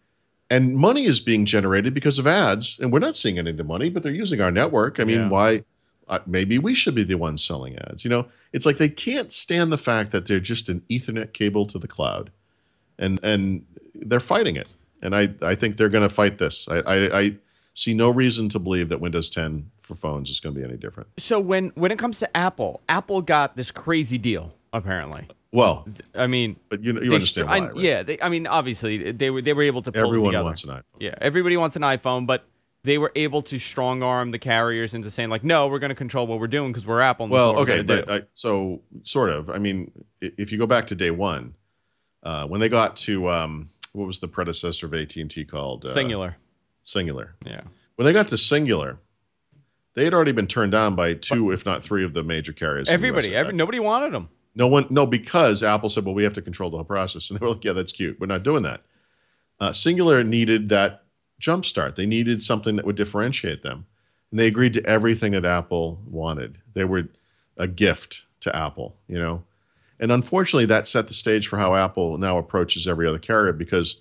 and money is being generated because of ads. And we're not seeing any of the money, but they're using our network. I mean, why? Maybe we should be the ones selling ads. It's like they can't stand the fact that they're just an Ethernet cable to the cloud, and they're fighting it. And I think they're going to fight this. I see no reason to believe that Windows 10 for phones is going to be any different. So when it comes to Apple got this crazy deal, apparently. Well, I mean, but you understand why, right? Yeah, obviously they were able to pull Everyone together. wants an iPhone. Yeah, everybody wants an iPhone, but they were able to strong arm the carriers into saying like, no, we're going to control what we're doing because we're Apple. And well, okay, but so sort of. I mean, if you go back to day one, when they got to what was the predecessor of AT&T called? Singular. Singular. Yeah. When they got to Singular, they had already been turned down by 2, if not 3, of the major carriers. Nobody wanted them. No, because Apple said, well, we have to control the whole process. And they were like, yeah, that's cute. We're not doing that. Singular needed that jump start. They needed something that would differentiate them. and they agreed to everything that Apple wanted. They were a gift to Apple, you know. And unfortunately, that set the stage for how Apple now approaches every other carrier, because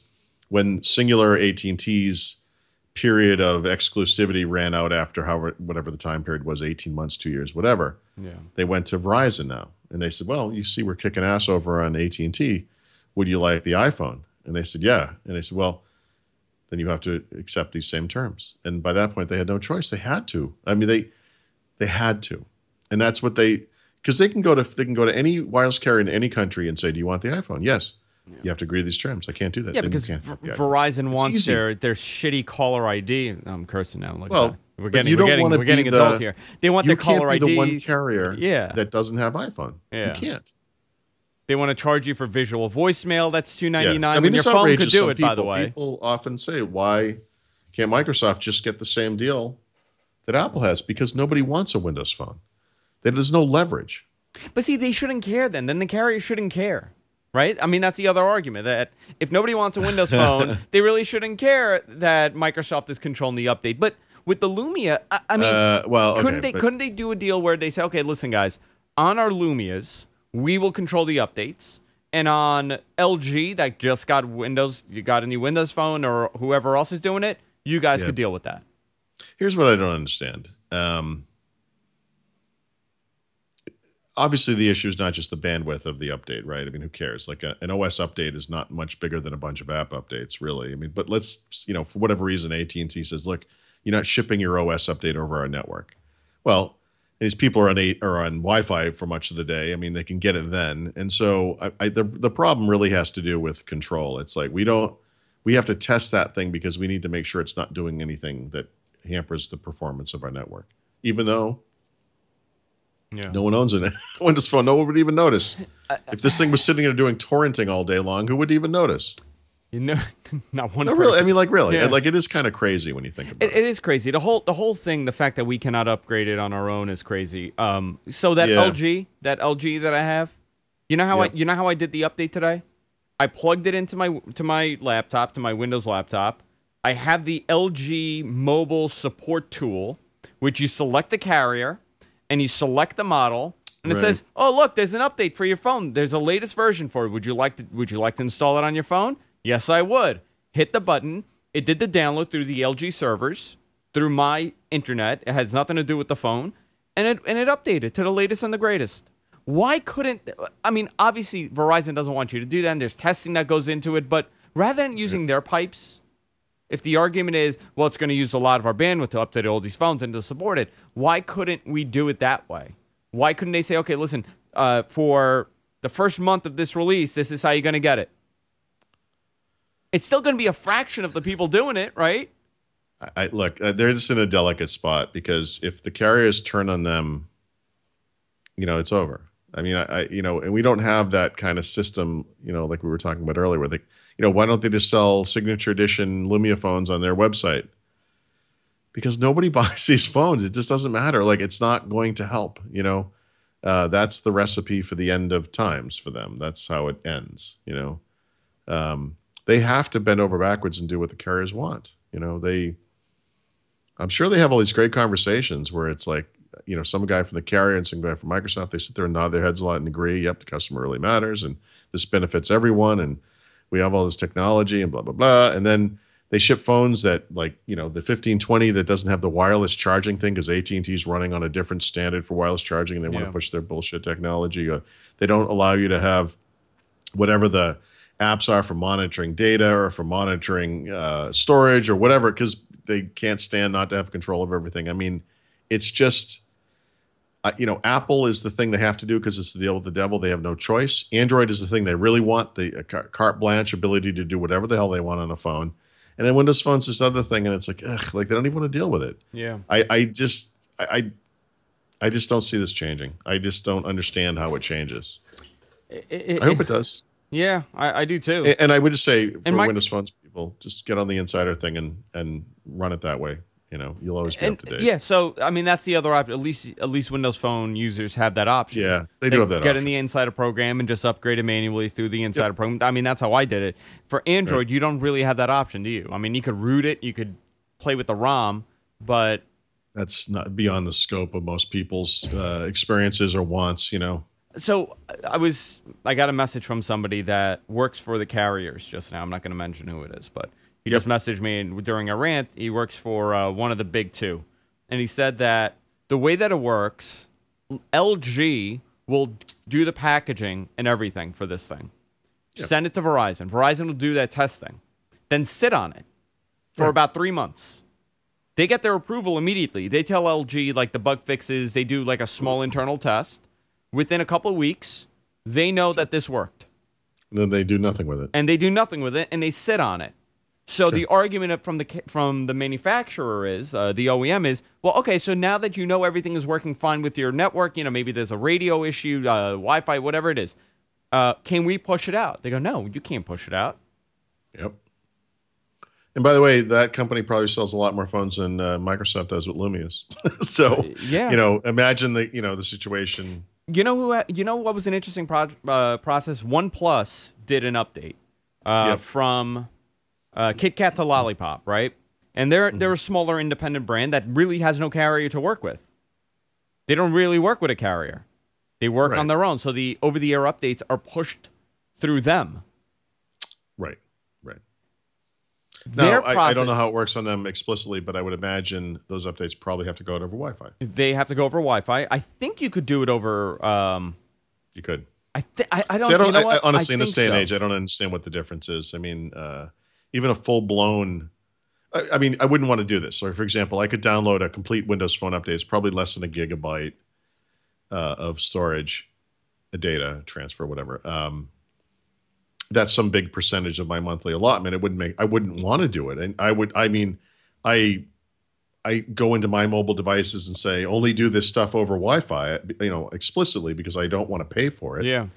when Singular AT&T's period of exclusivity ran out after whatever the time period was, 18 months, 2 years, whatever, they went to Verizon now. And they said, well, you see, we're kicking ass over on AT&T. Would you like the iPhone? And they said, yeah. And they said, well, then you have to accept these same terms. And by that point, they had no choice. They had to. I mean, they had to. And that's what because they can go to any wireless carrier in any country and say, do you want the iPhone? Yes. You have to agree to these terms. I can't do that. Yeah, Then because Verizon wants their shitty caller ID. I'm cursing now. Look at that. We're getting adult here. They want their caller ID. You can't be the one carrier that doesn't have iPhone. Yeah. You can't. They want to charge you for visual voicemail. That's $2.99. I mean, when your phone could do it, by the way. People often say, why can't Microsoft just get the same deal that Apple has? Because nobody wants a Windows phone. There's no leverage. But see, they shouldn't care then. Then the carrier shouldn't care, right? I mean, that's the other argument, that if nobody wants a Windows phone, they really shouldn't care that Microsoft is controlling the update. But with the Lumia, I mean, couldn't they do a deal where they say, okay, listen, guys, on our Lumias, we will control the updates. And on LG, that just got Windows, you got a new Windows phone, or whoever else is doing it, you guys could deal with that. Here's what I don't understand. Obviously, the issue is not just the bandwidth of the update, right? I mean, who cares? Like an OS update is not much bigger than a bunch of app updates, really. I mean, but let's, for whatever reason, AT&T says, look, you're not shipping your OS update over our network. Well, these people are on Wi-Fi for much of the day. I mean, they can get it then. And so the problem really has to do with control. It's like we have to test that thing because we need to make sure it's not doing anything that hampers the performance of our network, even though no one owns a Windows phone. No one would even notice. If this thing was sitting there doing torrenting all day long, who would even notice? Not one. No, really. I mean, really. Yeah. Like, it is kind of crazy when you think about it. It is crazy. The whole thing, the fact that we cannot upgrade it on our own is crazy. So that LG that I have, you know how I did the update today? I plugged it into my laptop, to my Windows laptop. I have the LG mobile support tool, which you select the carrier and you select the model, and it says, "Oh, look, there's an update for your phone. There's a latest version for it. Would you like to install it on your phone?" Yes, I would. Hit the button. It did the download through the LG servers, through my internet. It has nothing to do with the phone, and it updated to the latest and the greatest. Why couldn't? I mean, obviously Verizon doesn't want you to do that, and there's testing that goes into it. But rather than using their pipes, if the argument is, well, it's going to use a lot of our bandwidth to update all these phones and to support it, why couldn't we do it that way? Why couldn't they say, okay, listen, for the first month of this release, this is how you're going to get it? It's still going to be a fraction of the people doing it, right? Look, they're just in a delicate spot, because if the carriers turn on them, it's over. I mean, and we don't have that kind of system, like we were talking about earlier, where they, why don't they just sell signature edition Lumia phones on their website? Because nobody buys these phones. It just doesn't matter. Like, it's not going to help, that's the recipe for the end of times for them. That's how it ends, They have to bend over backwards and do what the carriers want. I'm sure they have all these great conversations where it's like, some guy from the carrier and some guy from Microsoft, they sit there and nod their heads a lot and agree, yep, the customer really matters, and this benefits everyone, and we have all this technology and blah, blah, blah. And then they ship phones that, like, the 1520 that doesn't have the wireless charging thing because AT&T's running on a different standard for wireless charging, and they want to push their bullshit technology. They don't allow you to have whatever the apps are for monitoring data or for monitoring storage or whatever, because they can't stand not to have control of everything. I mean, it's just, Apple is the thing they have to do because it's the deal with the devil. They have no choice. Android is the thing they really want, the carte blanche ability to do whatever the hell they want on a phone. And then Windows Phone's this other thing, and it's like, ugh, like they don't even want to deal with it. Yeah. I just don't see this changing. I just don't understand how it changes. I hope it does. Yeah, I do too. And I would just say, for Windows Phones people, just get on the insider thing and run it that way. You'll always be up to date. Yeah, so I mean, that's the other option. At least Windows Phone users have that option. Yeah, they do have that option. Get in the insider program and just upgrade it manually through the insider program. I mean, that's how I did it. For Android, you don't really have that option, do you? I mean, you could root it, you could play with the ROM, but That's not beyond the scope of most people's experiences or wants, you know. So I got a message from somebody that works for the carriers just now. I'm not going to mention who it is, but he Yep. just messaged me during a rant. He works for one of the big two. And he said that the way that it works, LG will do the packaging and everything for this thing. Yep. Send it to Verizon. Verizon will do that testing. Then sit on it for about 3 months. They get their approval immediately. They tell LG, like, the bug fixes. They do, like, a small internal test. Within a couple of weeks, they know that this worked. And then they do nothing with it. And they do nothing with it, and they sit on it. So the argument from the manufacturer is, the OEM is, well, okay, so now that you know everything is working fine with your network, you know, maybe there's a radio issue, Wi-Fi, whatever it is, can we push it out? They go, no, you can't push it out. Yep. And by the way, that company probably sells a lot more phones than Microsoft does with Lumia's. So, Yeah. you know, imagine the situation. You know what was an interesting process? OnePlus did an update from Kit Kat to Lollipop, right? And they're a smaller independent brand that really has no carrier to work with. They don't really work with a carrier. They work on their own. So the over-the-air updates are pushed through them. Right. Their Now, I don't know how it works on them explicitly, but I would imagine those updates probably have to go over Wi-Fi. They have to go over Wi-Fi. I think you could do it over. You could. I don't. See, You know what? honestly, I in this think day and so. age, I don't understand what the difference is. I mean, even a full-blown. I mean, I wouldn't want to do this. So, for example, I could download a complete Windows Phone update. It's probably less than a gigabyte of storage, data transfer, whatever. That's some big percentage of my monthly allotment. I wouldn't want to do it. And I go into my mobile devices and say, only do this stuff over Wi-Fi, explicitly, because I don't want to pay for it. Yeah.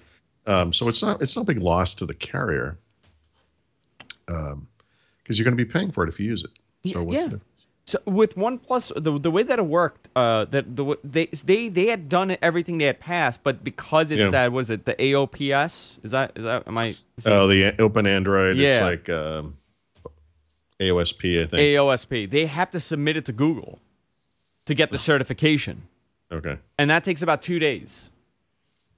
So it's not a big loss to the carrier. Because you're going to be paying for it if you use it. So what's the difference? So with OnePlus, the way that it worked, they had done everything they had passed, but because it's that, what is it, the AOPS? Is that The Open Android. Yeah. It's like AOSP, I think. AOSP. They have to submit it to Google to get the certification. Okay. And that takes about 2 days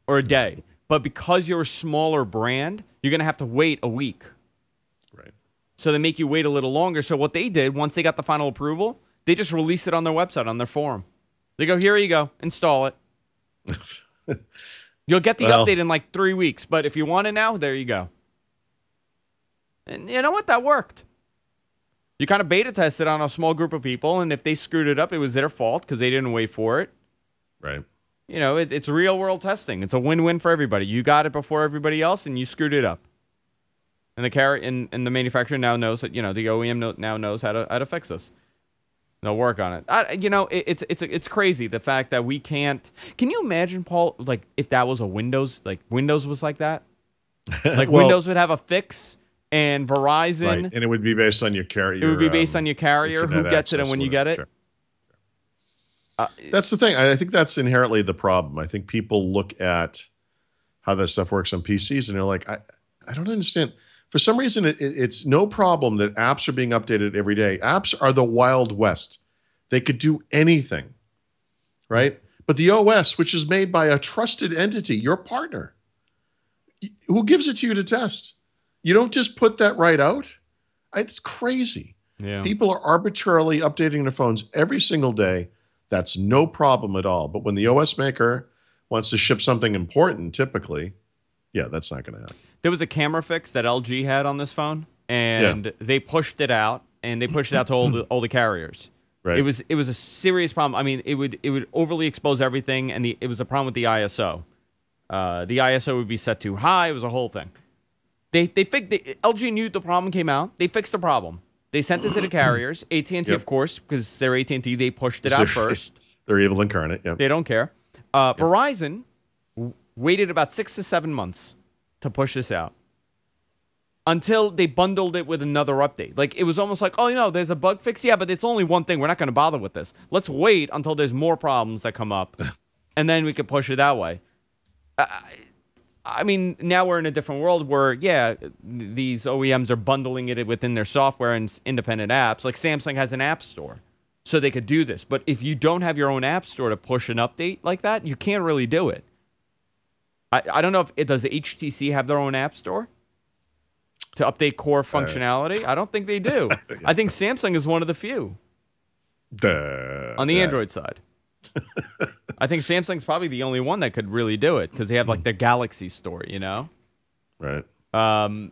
or a day. But because you're a smaller brand, you're going to have to wait a week. Right. So they make you wait a little longer. So what they did, once they got the final approval, they just release it on their website, on their forum. They go, here you go, install it. You'll get the update in like 3 weeks, but if you want it now, there you go. And you know what? That worked. You kind of beta tested on a small group of people, and if they screwed it up, it was their fault because they didn't wait for it. Right. You know, it's real-world testing. It's a win-win for everybody. You got it before everybody else, and you screwed it up. And the and the manufacturer now knows that, the OEM now knows how to fix this. They'll work on it. It's crazy, the fact that we can't. Can you imagine, Paul, like if that was a Windows, like Windows was like that, like Windows would have a fix, and Verizon, right. And it would be based on your carrier. It would be based on your carrier, who gets it and when you get it. Sure. That's the thing. I think that's inherently the problem. I think people look at how that stuff works on PCs and they're like, I don't understand. For some reason, it's no problem that apps are being updated every day. Apps are the Wild West. They could do anything, right? But the OS, which is made by a trusted entity, your partner, who gives it to you to test? You don't just put that right out. It's crazy. Yeah. People are arbitrarily updating their phones every single day. That's no problem at all. But when the OS maker wants to ship something important, typically, that's not going to happen. There was a camera fix that LG had on this phone, and they pushed it out, and they pushed it out to all the carriers. Right. It was a serious problem. I mean, it would overly expose everything, and it was a problem with the ISO. The ISO would be set too high. It was a whole thing. LG knew the problem came out. They fixed the problem. They sent it to the carriers. AT&T, of course, because they're AT&T, they pushed it out first. They're evil incarnate. Yeah. They don't care. Verizon waited about 6 to 7 months to push this out until they bundled it with another update. Like, it was almost like, there's a bug fix. Yeah, but it's only one thing. We're not going to bother with this. Let's wait until there's more problems that come up, and then we can push it that way. I mean, now we're in a different world where, these OEMs are bundling it within their software and independent apps. Like Samsung has an app store. so they could do this. But if you don't have your own app store to push an update like that, you can't really do it. I don't know if it does HTC have their own app store to update core functionality. I don't think they do. I think Samsung is one of the few on the Android side. I think Samsung's probably the only one that could really do it because they have like their Galaxy store, you know? Right. And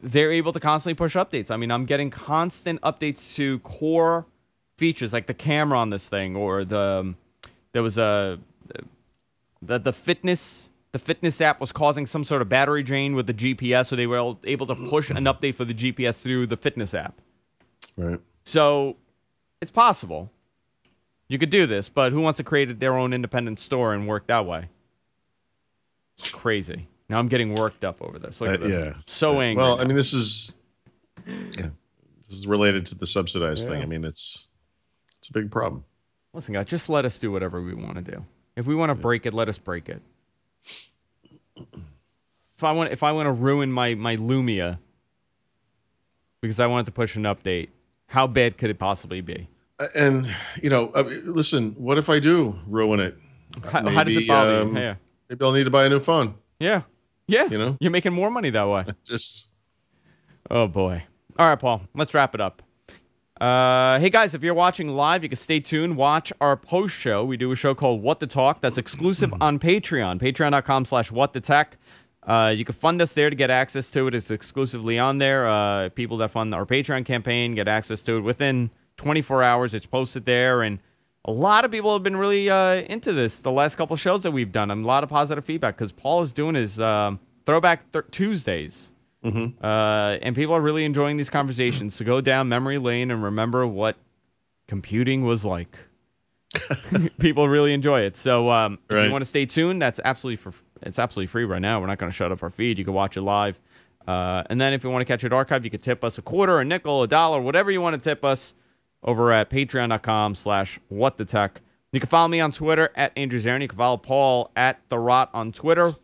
they're able to constantly push updates. I mean, I'm getting constant updates to core features like the camera on this thing, or the fitness app was causing some sort of battery drain with the GPS, so they were able to push an update for the GPS through the fitness app. Right. So it's possible. You could do this, but who wants to create their own independent store and work that way? It's crazy. Now I'm getting worked up over this. Look at this. Yeah. So angry. Well, now. I mean, this is related to the subsidized thing. I mean, it's a big problem. Listen, guys, just let us do whatever we want to do. If we want to break it, let us break it. If I want to ruin my Lumia because I wanted to push an update, how bad could it possibly be? And listen, what if I do ruin it? How does it bother you? Yeah. Maybe I'll need to buy a new phone. Yeah. You're making more money that way. Oh boy. All right, Paul. Let's wrap it up. Hey guys, if you're watching live, you can stay tuned. Watch our post show. We do a show called What the Talk that's exclusive on Patreon. Patreon.com/whatthetech. You can fund us there to get access to it. It's exclusively on there. People that fund our Patreon campaign get access to it within 24 hours. It's posted there, and a lot of people have been really into this the last couple shows that we've done. A lot of positive feedback because Paul is doing his Throwback Tuesdays. And people are really enjoying these conversations. So go down memory lane and remember what computing was like. People really enjoy it. So if you want to stay tuned, it's absolutely free right now. We're not going to shut off our feed. You can watch it live. And then if you want to catch it archived, you can tip us a quarter, a nickel, a dollar, whatever you want to tip us over at patreon.com/whatthetech. You can follow me on Twitter at Andrew Zarin. You can follow Paul at The Rot on Twitter.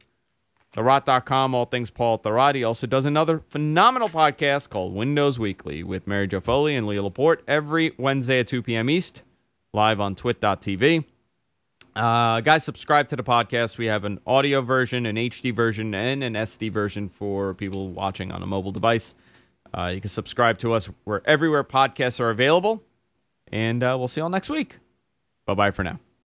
TheRot.com, all things Paul Thurrott. He also does another phenomenal podcast called Windows Weekly with Mary Jo Foley and Leah Laporte every Wednesday at 2 p.m. East, live on twit.tv. Guys, subscribe to the podcast. We have an audio version, an HD version, and an SD version for people watching on a mobile device. You can subscribe to us everywhere podcasts are available. And we'll see you all next week. Bye-bye for now.